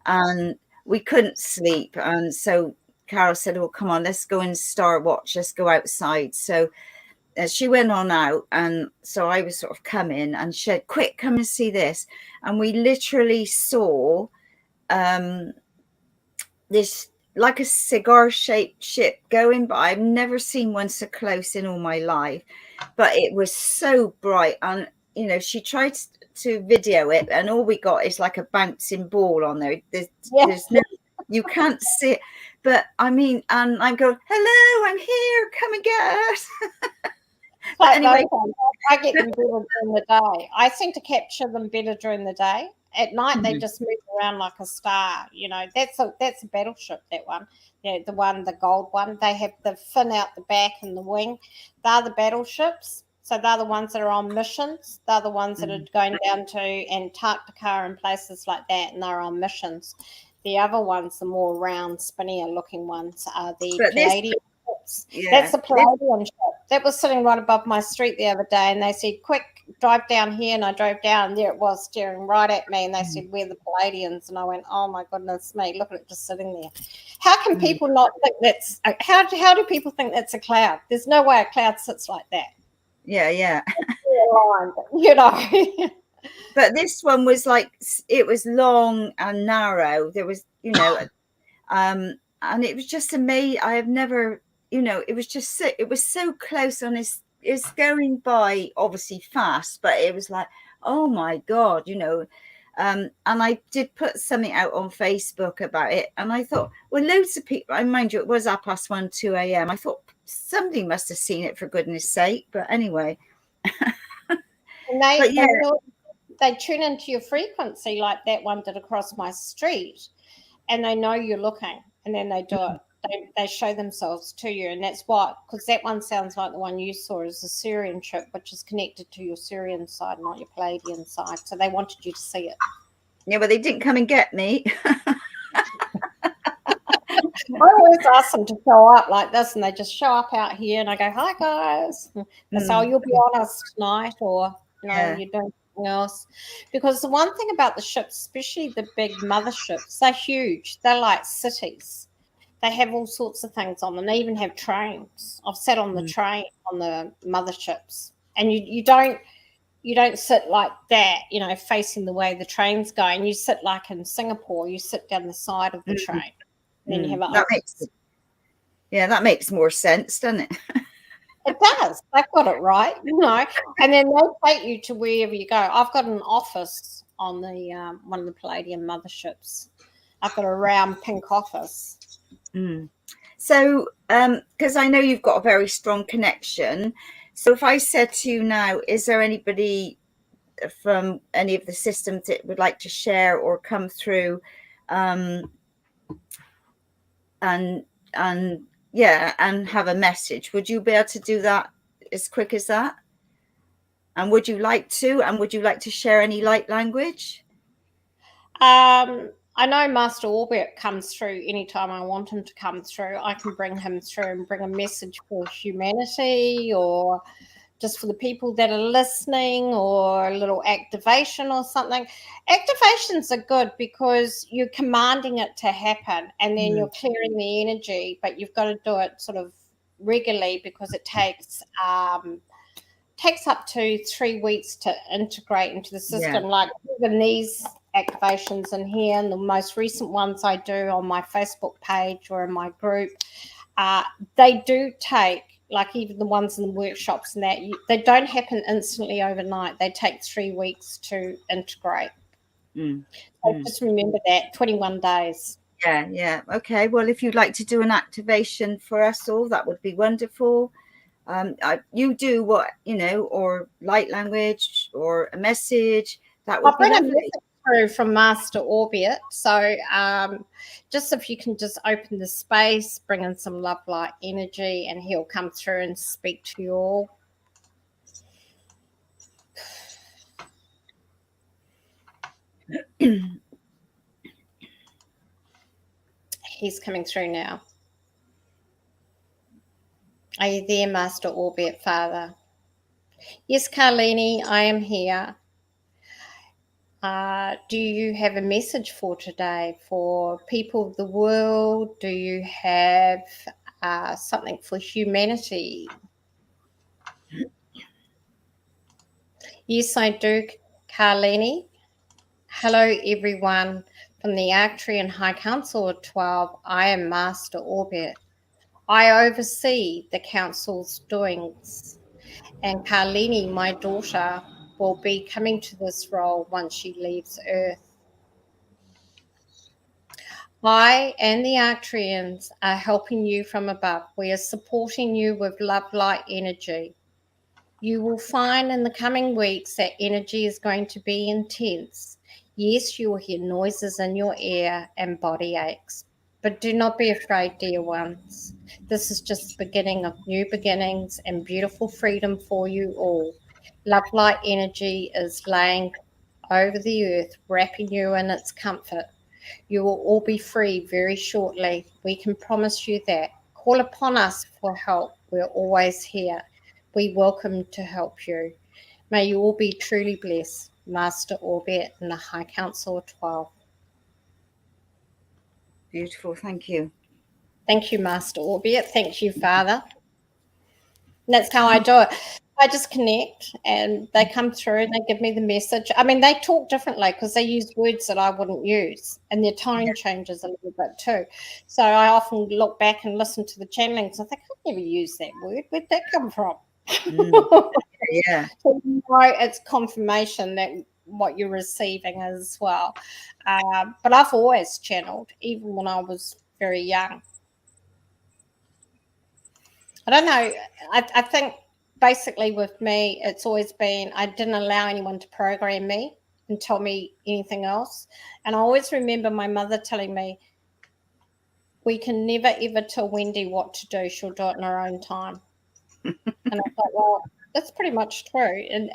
And we couldn't sleep. And so Carol said, oh, come on, let's go and star watch. Let's go outside. So she went on out. And so I was sort of coming, and she said, quick, come and see this. And we literally saw this, like a cigar-shaped ship going by. I've never seen one so close in all my life, but it was so bright. And she tried to video it, and all we got is like a bouncing ball on there. There's no, you can't see it. But I mean, and I'm going, hello, I'm here, come and get us. But anyway, I get them better during the day. I seem to capture them better during the day. At night, they just move around like a star. That's a battleship, that one. Yeah, the gold one. They have the fin out the back and the wing. They're the battleships. So they're the ones that are on missions. They're the ones that are going down to Antarctica and places like that, and they're on missions. The other ones, the more round, spinnier looking ones, are the Pleiadean ships. Yeah, that's the Pleiadean ship. That was sitting right above my street the other day, and they said, quick, drive down here. And I drove down, and there it was staring right at me, and they said, we're the Pleiadians. And I went, oh my goodness me, look at it just sitting there. How can people not think that's, how do people think that's a cloud? There's no way a cloud sits like that. Yeah. But this one was like, it was long and narrow. There was, and it was just amazing. I have never, it was just it was so close on it's going by obviously fast, but it was like, oh my God, and I did put something out on Facebook about it, and I thought, well, loads of people, I mind you, it was 1:30, 2 a.m. I thought somebody must have seen it, for goodness sake. But anyway. And they tune into your frequency, like that one did across my street, and they know you're looking, and then they do it. They show themselves to you, and that's what, because that one sounds like the one you saw is the Sirian ship, which is connected to your Sirian side, not your Pleiadian side. So they wanted you to see it. Yeah, but they didn't come and get me. I always ask them to show up like this, and they just show up out here, and I go, hi guys. They say, oh, you'll be on us tonight, or you're doing something else. Because the one thing about the ships, especially the big motherships, they're huge. They're like cities. They have all sorts of things on them. They even have trains. I've sat on the train on the motherships, and you don't sit like that, facing the way the train's going. You sit like in Singapore. You sit down the side of the train. Then you have that makes more sense, doesn't it? It does. They've got it right, and then they take you to wherever you go. I've got an office on the one of the Pleiadian motherships. I've got a round pink office. So, because I know you've got a very strong connection. So if I said to you now, is there anybody from any of the systems that would like to share or come through, and have a message, would you be able to do that as quick as that? And would you like to share any light language? I know Master Orbit comes through anytime I want him to come through. I can bring him through and bring a message for humanity, or just for the people that are listening, or a little activation or something. Activations are good because you're commanding it to happen, and then you're clearing the energy, but you've got to do it sort of regularly, because it takes up to 3 weeks to integrate into the system. Like even these activations in here, and the most recent ones I do on my Facebook page or in my group, they do take, like even the ones in the workshops and that, they don't happen instantly overnight. They take 3 weeks to integrate. So just remember that, 21 days. Yeah. Okay. Well, if you'd like to do an activation for us all, that would be wonderful. You do what, or light language or a message. That would be lovely. Through from Master Orbit. So just if you can just open the space, bring in some love light energy, and he'll come through and speak to you all. He's coming through now. Are you there, Master Orbit Father? Yes, Carleeney, I am here. Do you have a message for today for people of the world? Do you have something for humanity? Yes, I do, Carleeney. Hello, everyone. From the Arcturian High Council of 12, I am Master Orbit. I oversee the council's doings. And Carleeney, my daughter, will be coming to this role once she leaves Earth. I and the Arcturians are helping you from above. We are supporting you with love light energy. You will find in the coming weeks that energy is going to be intense. Yes, you will hear noises in your ear and body aches, but do not be afraid, dear ones. This is just the beginning of new beginnings and beautiful freedom for you all. Love light energy is laying over the earth, wrapping you in its comfort. You will all be free very shortly. We can promise you that. Call upon us for help. We're always here. We welcome to help you. May you all be truly blessed. Master Orbit and the High Council of 12. Beautiful. Thank you. Thank you, Master Orbit. Thank you, Father. And that's how I do it. I just connect and they come through and they give me the message. I mean, they talk differently because they use words that I wouldn't use, and their tone changes a little bit too. So I often look back and listen to the channelings. I think I've never used that word. Where'd that come from? Yeah. So, it's confirmation that what you're receiving as well. But I've always channeled, even when I was very young. I don't know. I think basically with me, it's always been, I didn't allow anyone to program me and tell me anything else. And I always remember my mother telling me, we can never ever tell Wendy what to do. She'll do it in her own time. And I thought, well, that's pretty much true. And,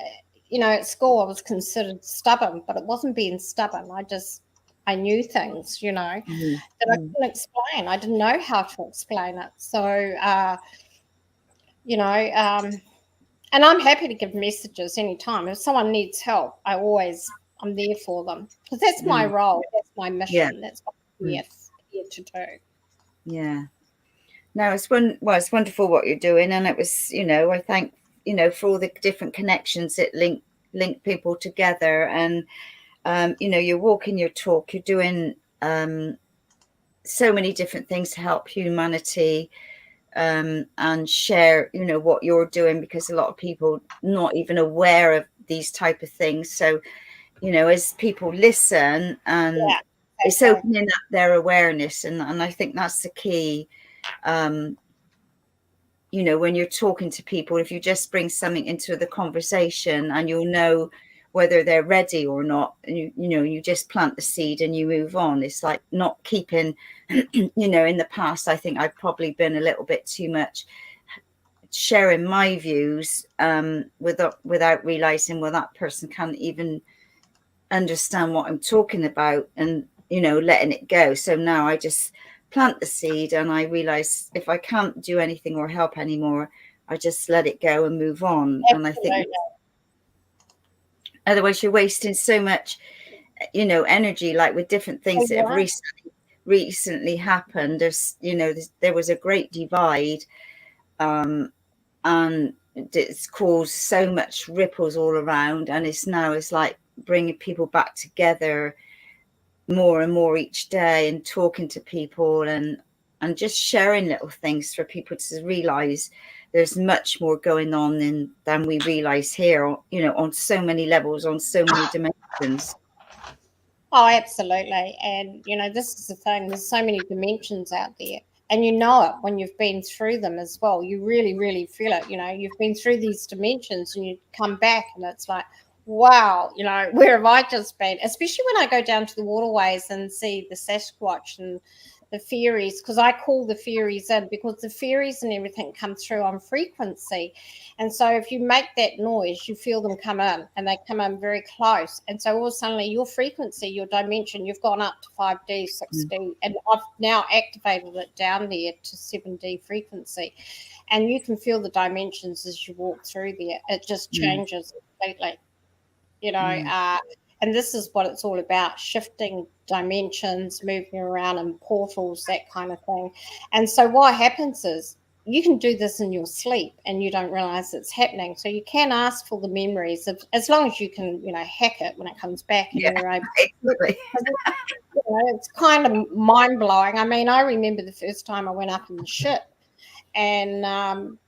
at school I was considered stubborn, but it wasn't being stubborn. I knew things, that I couldn't explain. I didn't know how to explain it. So, and I'm happy to give messages anytime. If someone needs help, I'm there for them. Because that's my role. That's my mission. Yeah. That's what I'm here to do. Yeah. No, it's wonderful what you're doing. And it was, I thank, for all the different connections that link people together. And, you're walking your talk, you're doing so many different things to help humanity. And share, what you're doing, because a lot of people not even aware of these type of things. So, as people listen, and it's opening up their awareness, and I think that's the key. When you're talking to people, if you just bring something into the conversation, and you'll know whether they're ready or not, and you just plant the seed and you move on. It's like not keeping, in the past, I think I've probably been a little bit too much sharing my views without realizing, well, that person can't even understand what I'm talking about, and letting it go. So now I just plant the seed, and I realize if I can't do anything or help anymore, I just let it go and move on. Absolutely. And I think otherwise you're wasting so much, energy, like with different things that have recently happened. There was a great divide, and it's caused so much ripples all around, and it's like bringing people back together, more and more each day, and talking to people and just sharing little things for people to realize there's much more going on than we realize here, you know, on so many levels, on so many dimensions. Oh, absolutely. And, you know, this is the thing. There's so many dimensions out there. And you know it when you've been through them as well. You really, really feel it. You know, you've been through these dimensions and you come back and it's like, wow, you know, where have I just been? Especially when I go down to the waterways and see the Sasquatch and the fairies, because I call the fairies in, because the fairies and everything come through on frequency. And so if you make that noise, you feel them come in, and they come in very close. And so all of a sudden your frequency, your dimension, you've gone up to 5D, 6D, and I've now activated it down there to 7D frequency. And you can feel the dimensions as you walk through there. It just changes completely, you know. And this is what it's all about, shifting dimensions, moving around in portals, that kind of thing. And so what happens is you can do this in your sleep and you don't realize it's happening. So you can ask for the memories, as long as you can, you know, hack it when it comes back. And you're able to, you know, it's kind of mind-blowing. I mean, I remember the first time I went up in the ship, and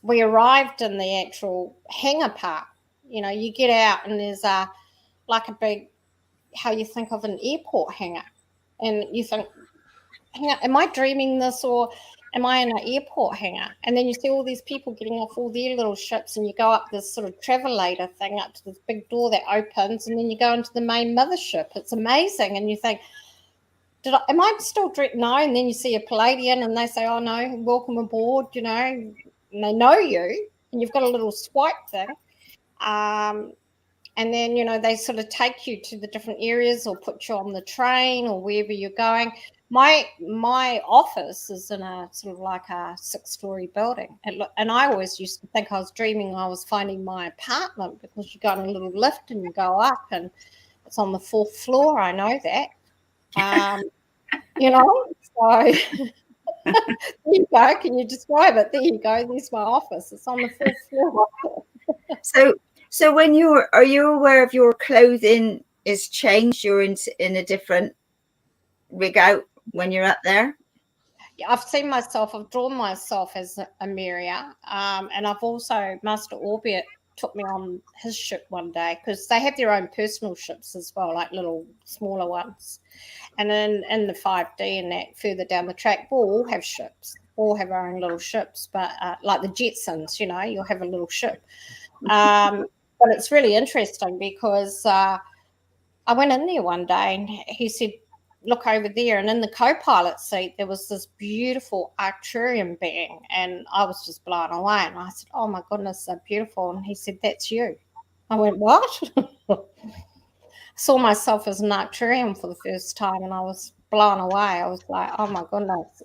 we arrived in the actual hangar park. You know, you get out and there's like a big, how you think of an airport hangar, and you think, hang on, am I dreaming this, or am I in an airport hangar? And then you see all these people getting off all their little ships, and you go up this sort of travelator thing up to this big door that opens, and then you go into the main mothership. It's amazing. And you think, am I still dreaming? No. And then you see a Pleiadean and they say, oh no, welcome aboard, you know, and they know you, and you've got a little swipe thing. And then, you know, they sort of take you to the different areas or put you on the train or wherever you're going. My office is in a sort of like a 6-story building. And I always used to think I was dreaming I was finding my apartment, because you go in a little lift and you go up and it's on the 4th floor. I know that. You know, so there you go. Can you describe it? There you go. There's my office. It's on the 4th floor. So when are you aware of your clothing is changed? You're in a different rig out when you're up there? Yeah, I've seen myself. I've drawn myself as Amerea, and I've also, Master Orbit took me on his ship one day, because they have their own personal ships as well, like little smaller ones. And then in the 5D and that further down the track, we'll all have ships. We'll have our own little ships, but like the Jetsons, you know, you'll have a little ship. But it's really interesting, because I went in there one day and he said, look over there. And in the co-pilot seat, there was this beautiful Arthurian being. And I was just blown away. And I said, oh, my goodness, so beautiful. And he said, that's you. I went, what? I saw myself as an Arthurian for the first time, and I was blown away. I was like, oh, my goodness.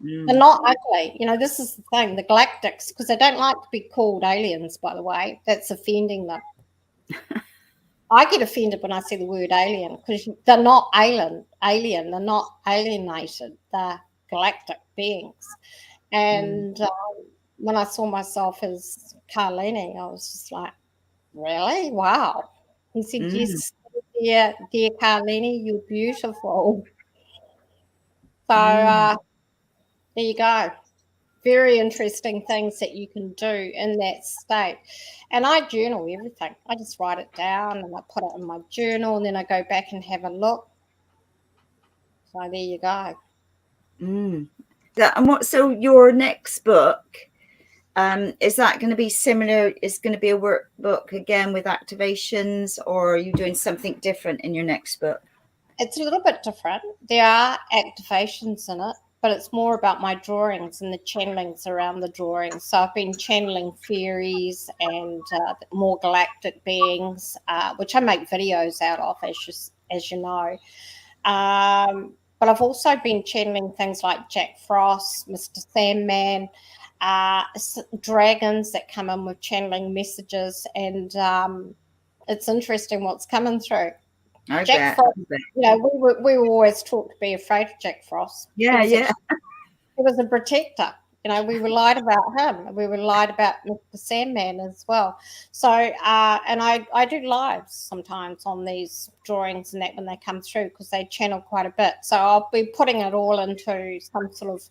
They're not ugly. You know, this is the thing, the Galactics, because they don't like to be called aliens, by the way. That's offending them. I get offended when I see the word alien, because they're not alien. They're not alienated. They're galactic beings. And when I saw myself as Carleeney, I was just like, really? Wow. He said, yes, dear Carleeney, you're beautiful. So, there you go. Very interesting things that you can do in that state. And I journal everything. I just write it down and I put it in my journal, and then I go back and have a look. So there you go. So your next book, is that going to be similar? Is going to be a workbook again with activations, or are you doing something different in your next book? It's a little bit different. There are activations in it, but it's more about my drawings and the channelings around the drawings. So I've been channeling fairies and more galactic beings, which I make videos out of, as you know. But I've also been channeling things like Jack Frost, Mr. Sandman, dragons that come in with channeling messages, and it's interesting what's coming through. Jack Frost, you know, we were always taught to be afraid of Jack Frost. Yeah. He was a protector. We were lied about him. We were lied about Mr. Sandman as well. So, and I do lives sometimes on these drawings and that when they come through because they channel quite a bit. So I'll be putting it all into some sort of,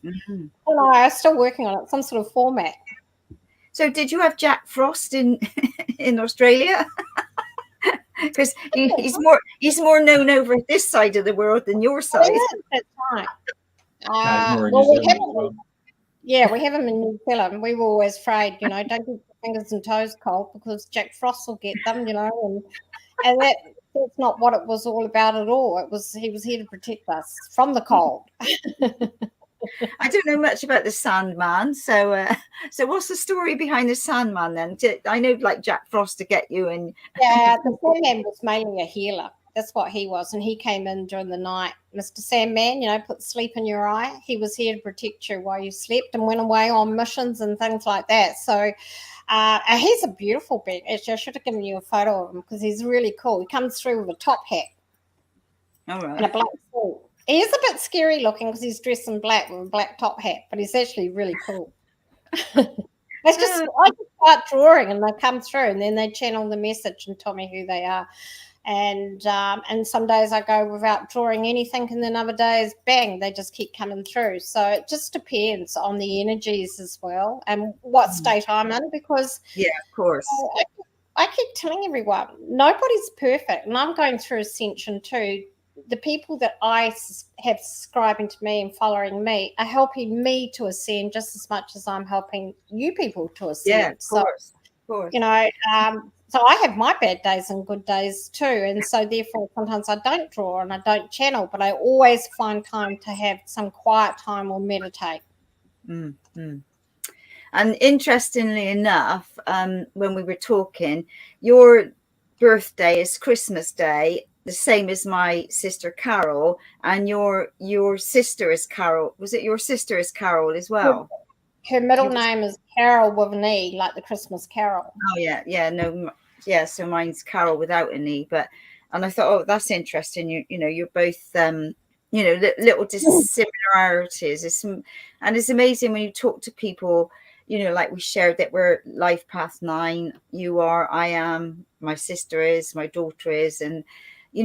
I'm still working on it, some sort of format. So did you have Jack Frost in Australia? Because he's more known over this side of the world than your side. That's right. We have him in New Zealand. We were always afraid, don't get your fingers and toes cold because Jack Frost will get them, and that's not what it was all about at all. He was here to protect us from the cold. I don't know much about the Sandman, so what's the story behind the Sandman then? I know like Jack Frost to get you, and the Sandman was mainly a healer. That's what he was, and he came in during the night. Mr. Sandman, put sleep in your eye. He was here to protect you while you slept and went away on missions and things like that. So he's a beautiful being. Actually, I should have given you a photo of him because he's really cool. He comes through with a top hat and a black suit. He is a bit scary looking because he's dressed in black with a black top hat, but he's actually really cool. I just start drawing and they come through and then they channel the message and tell me who they are. And some days I go without drawing anything, and then other days, bang, they just keep coming through. So it just depends on the energies as well and what state I'm in, because of course, I keep telling everyone nobody's perfect, and I'm going through ascension too. The people that I have subscribing to me and following me are helping me to ascend just as much as I'm helping you people to ascend. Yeah, of course. So I have my bad days and good days too. And so therefore sometimes I don't draw and I don't channel, but I always find time to have some quiet time or meditate. Mm-hmm. And interestingly enough, when we were talking, your birthday is Christmas Day, the same as my sister Carol, and your sister is Carol. Was it your sister is Carol as well? Her middle name is Carol with an E, like the Christmas Carol. Oh yeah. So mine's Carol without an E. And I thought, that's interesting. You're both little dissimilarities. And it's amazing when you talk to people. Like we shared that we're life path 9. You are, I am, my sister is, my daughter is, and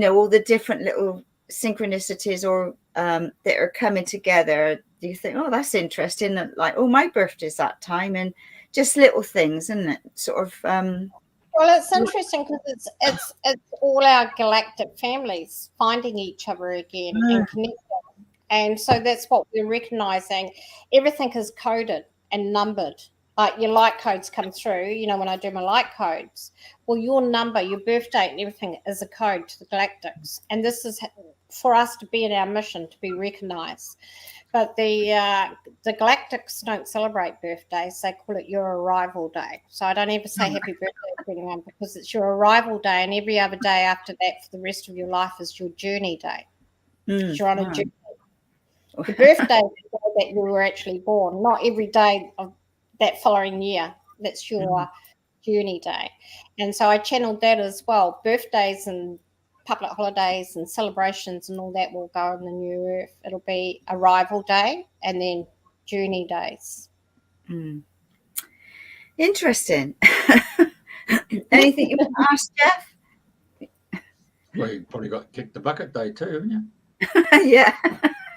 all the different little synchronicities or that are coming together. Do you think, that's interesting? Like, my birthday's that time, and just little things, isn't it? Sort of. Well, it's interesting because it's all our galactic families finding each other again and connecting, and so that's what we're recognizing. Everything is coded and numbered. Like your light codes come through, when I do my light codes. Well, your number, your birth date and everything is a code to the Galactics. And this is for us to be in our mission, to be recognized. But the Galactics don't celebrate birthdays. They call it your arrival day. So I don't ever say happy birthday to anyone because it's your arrival day, and every other day after that for the rest of your life is your journey day. You're on a journey. The birthday is the day that you were actually born, not every day of that following year. That's your journey day. And so I channeled that as well. Birthdays and public holidays and celebrations and all that will go in the new earth. It'll be arrival day and then journey days. Interesting. Anything you want to ask, Jeff? Well, you probably got kicked the bucket day too, haven't you? Yeah.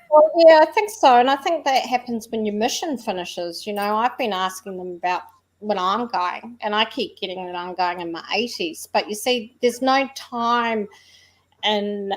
Well, yeah, I think so. And I think that happens when your mission finishes. I've been asking them about when I'm going, and I keep getting that I'm going in my 80s. But you see, there's no time, and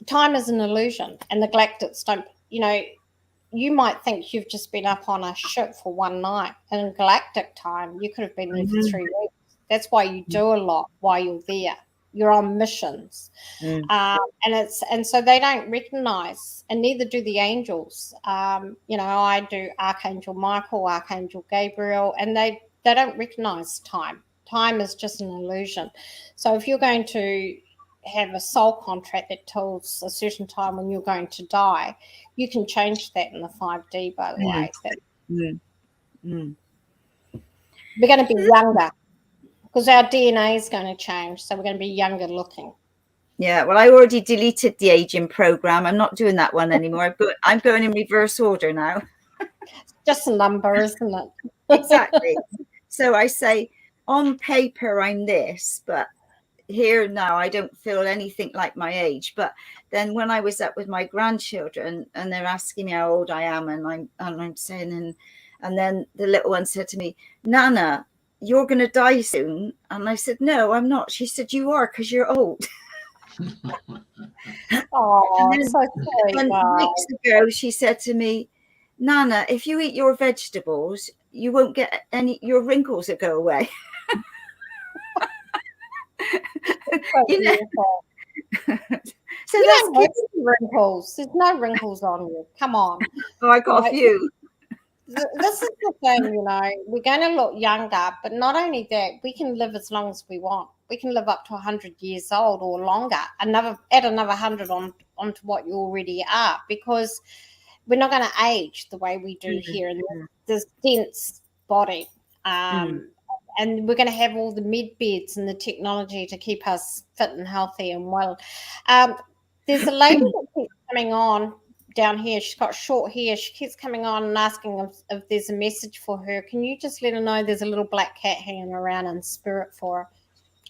time is an illusion. And the Galactics don't, you might think you've just been up on a ship for one night. And in Galactic time, you could have been there for 3 weeks. That's why you do a lot while you're there. You're on missions. And so they don't recognize, and neither do the angels. I do Archangel Michael, Archangel Gabriel, and they don't recognize time. Time is just an illusion. So if you're going to have a soul contract that tells a certain time when you're going to die, you can change that in the 5D, by the way. We're going to be younger. Because our DNA is going to change, so we're going to be younger looking. Yeah, well, I already deleted the aging program. I'm not doing that one anymore. I'm going in reverse order now. just a number, isn't it? Exactly. So I say, on paper, I'm this, but here now I don't feel anything like my age. But then when I was up with my grandchildren and they're asking me how old I am, and I'm saying, and then the little one said to me, Nana, you're going to die soon. And I said, no, I'm not. She said, you are, because you're old. Oh, and then, so sweet. weeks ago, she said to me, Nana, if you eat your vegetables, you won't get any, your wrinkles will go away. You know? So you that's don't have any wrinkles. There's no wrinkles on you. Come on. Oh, I got a few. This is the thing, you know, we're going to look younger, but not only that, we can live as long as we want. We can live up to 100 years old or longer, add another 100 onto what you already are, because we're not going to age the way we do here in this dense body. And we're going to have all the med beds and the technology to keep us fit and healthy and well. There's a lady that keeps coming on down here. She's got short hair. She keeps coming on and asking if there's a message for her. Can you just let her know there's a little black cat hanging around in spirit for her?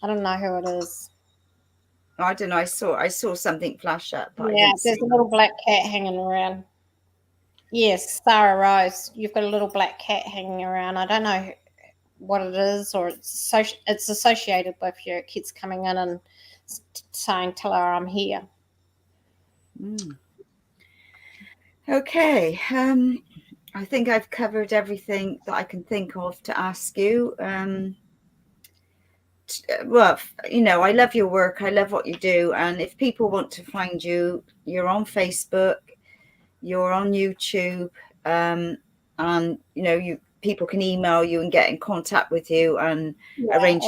I don't know who it is. I don't know. I saw something flash up. But yeah, there's a little black cat hanging around. Yes, Sarah Rose. You've got a little black cat hanging around. I don't know what it is, or it's associated with your kids coming in and saying, tell her I'm here. Okay. I think I've covered everything that I can think of to ask you. Well, you know, I love your work. I love what you do. And if people want to find you, you're on Facebook, you're on YouTube, and, you know, people can email you and get in contact with you and arrange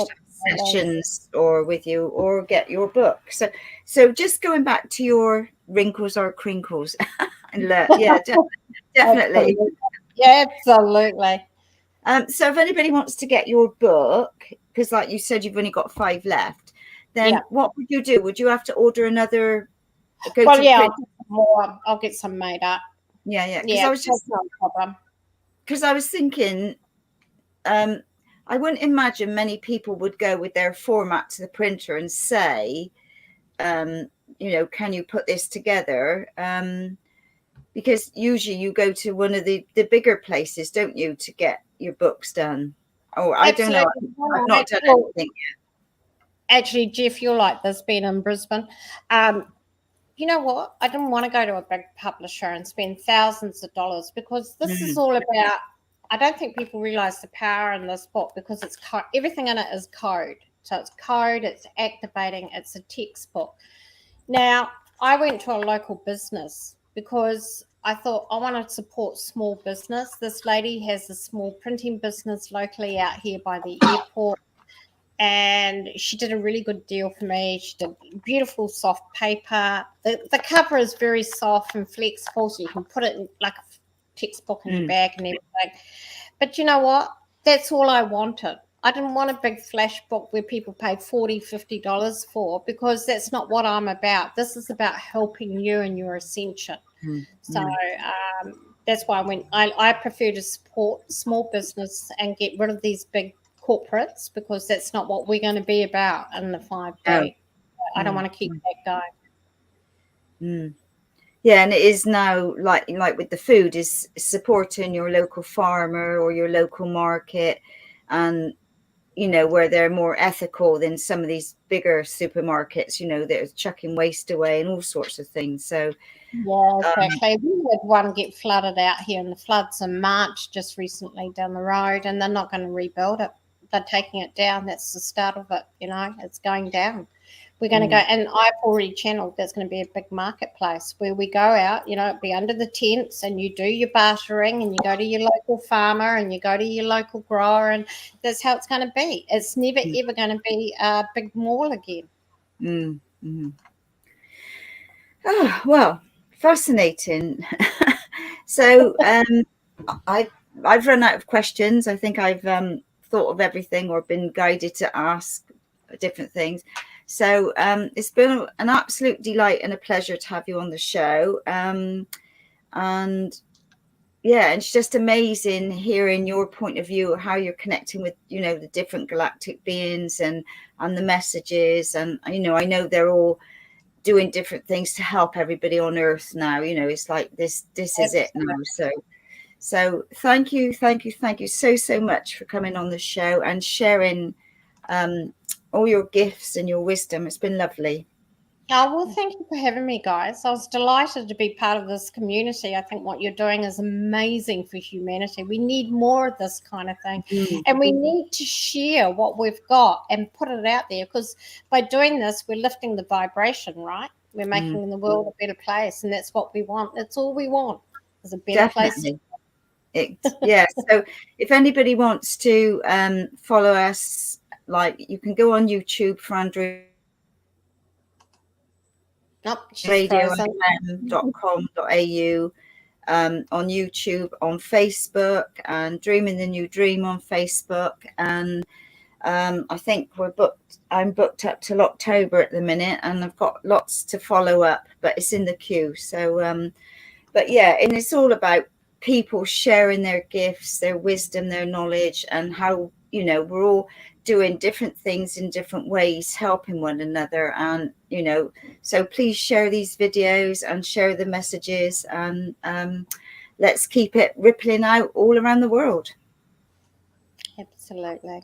sessions or with you or get your book. So just going back to your wrinkles or crinkles. Yeah, definitely. Yeah, absolutely. So if anybody wants to get your book, because like you said, you've only got 5 left, then what would you do? Would you have to order another? I'll get some made up. Yeah. Because no problem. Because I was thinking, I wouldn't imagine many people would go with their format to the printer and say, you know, can you put this together? Because usually you go to one of the bigger places, don't you, to get your books done? Oh, I don't know. I've not done anything yet. Actually, Jeff, you're like this, being in Brisbane. You know what? I didn't want to go to a big publisher and spend thousands of dollars, because this is all about, I don't think people realize the power in this book, because it's everything in it is code. So it's code, it's activating, it's a textbook. Now, I went to a local business because I thought I want to support small business. This lady has a small printing business locally out here by the airport, and she did a really good deal for me. She did beautiful soft paper. The cover is very soft and flexible, so you can put it in like a textbook in your bag and everything. But you know what? That's all I wanted. I didn't want a big flash book where people pay $40, $50 for, because that's not what I'm about. This is about helping you in your ascension. So that's why I prefer to support small business and get rid of these big corporates, because that's not what we're going to be about in the 5D. I don't want to keep that going. Yeah, and it is now like with the food, is supporting your local farmer or your local market, and you know, where they're more ethical than some of these bigger supermarkets, you know, that are chucking waste away and all sorts of things. So yeah, exactly. We had one get flooded out here in the floods in March just recently down the road, and they're not going to rebuild it. They're taking it down. That's the start of it, you know, it's going down. We're going to go, and I've already channeled, there's going to be a big marketplace where we go out, you know, it'll be under the tents, and you do your bartering, and you go to your local farmer, and you go to your local grower, and that's how it's going to be. It's never, ever going to be a big mall again. Oh, well, fascinating. So I've run out of questions. I think I've thought of everything or been guided to ask different things. So it's been an absolute delight and a pleasure to have you on the show. And yeah, and it's just amazing hearing your point of view, how you're connecting with, you know, the different galactic beings and the messages. And, you know, I know they're all doing different things to help everybody on Earth now. You know, it's like this is it now. So thank you so much for coming on the show and sharing all your gifts and your wisdom. It's been lovely. Oh, well, thank you for having me, guys. I was delighted to be part of this community. I think what you're doing is amazing for humanity. We need more of this kind of thing. And we need to share what we've got and put it out there, because by doing this, we're lifting the vibration, right? We're making the world a better place, and that's what we want. That's all we want, is a better place. Yeah, so if anybody wants to follow us, like, you can go on YouTube for Andrew. radiofm.com.au, on YouTube, on Facebook, and Dreaming the New Dream on Facebook. And I think I'm booked up till October at the minute, and I've got lots to follow up, but it's in the queue. So but yeah, and it's all about people sharing their gifts, their wisdom, their knowledge, and how, you know, we're all doing different things in different ways, helping one another. And, you know, so please share these videos and share the messages, and let's keep it rippling out all around the world. Absolutely.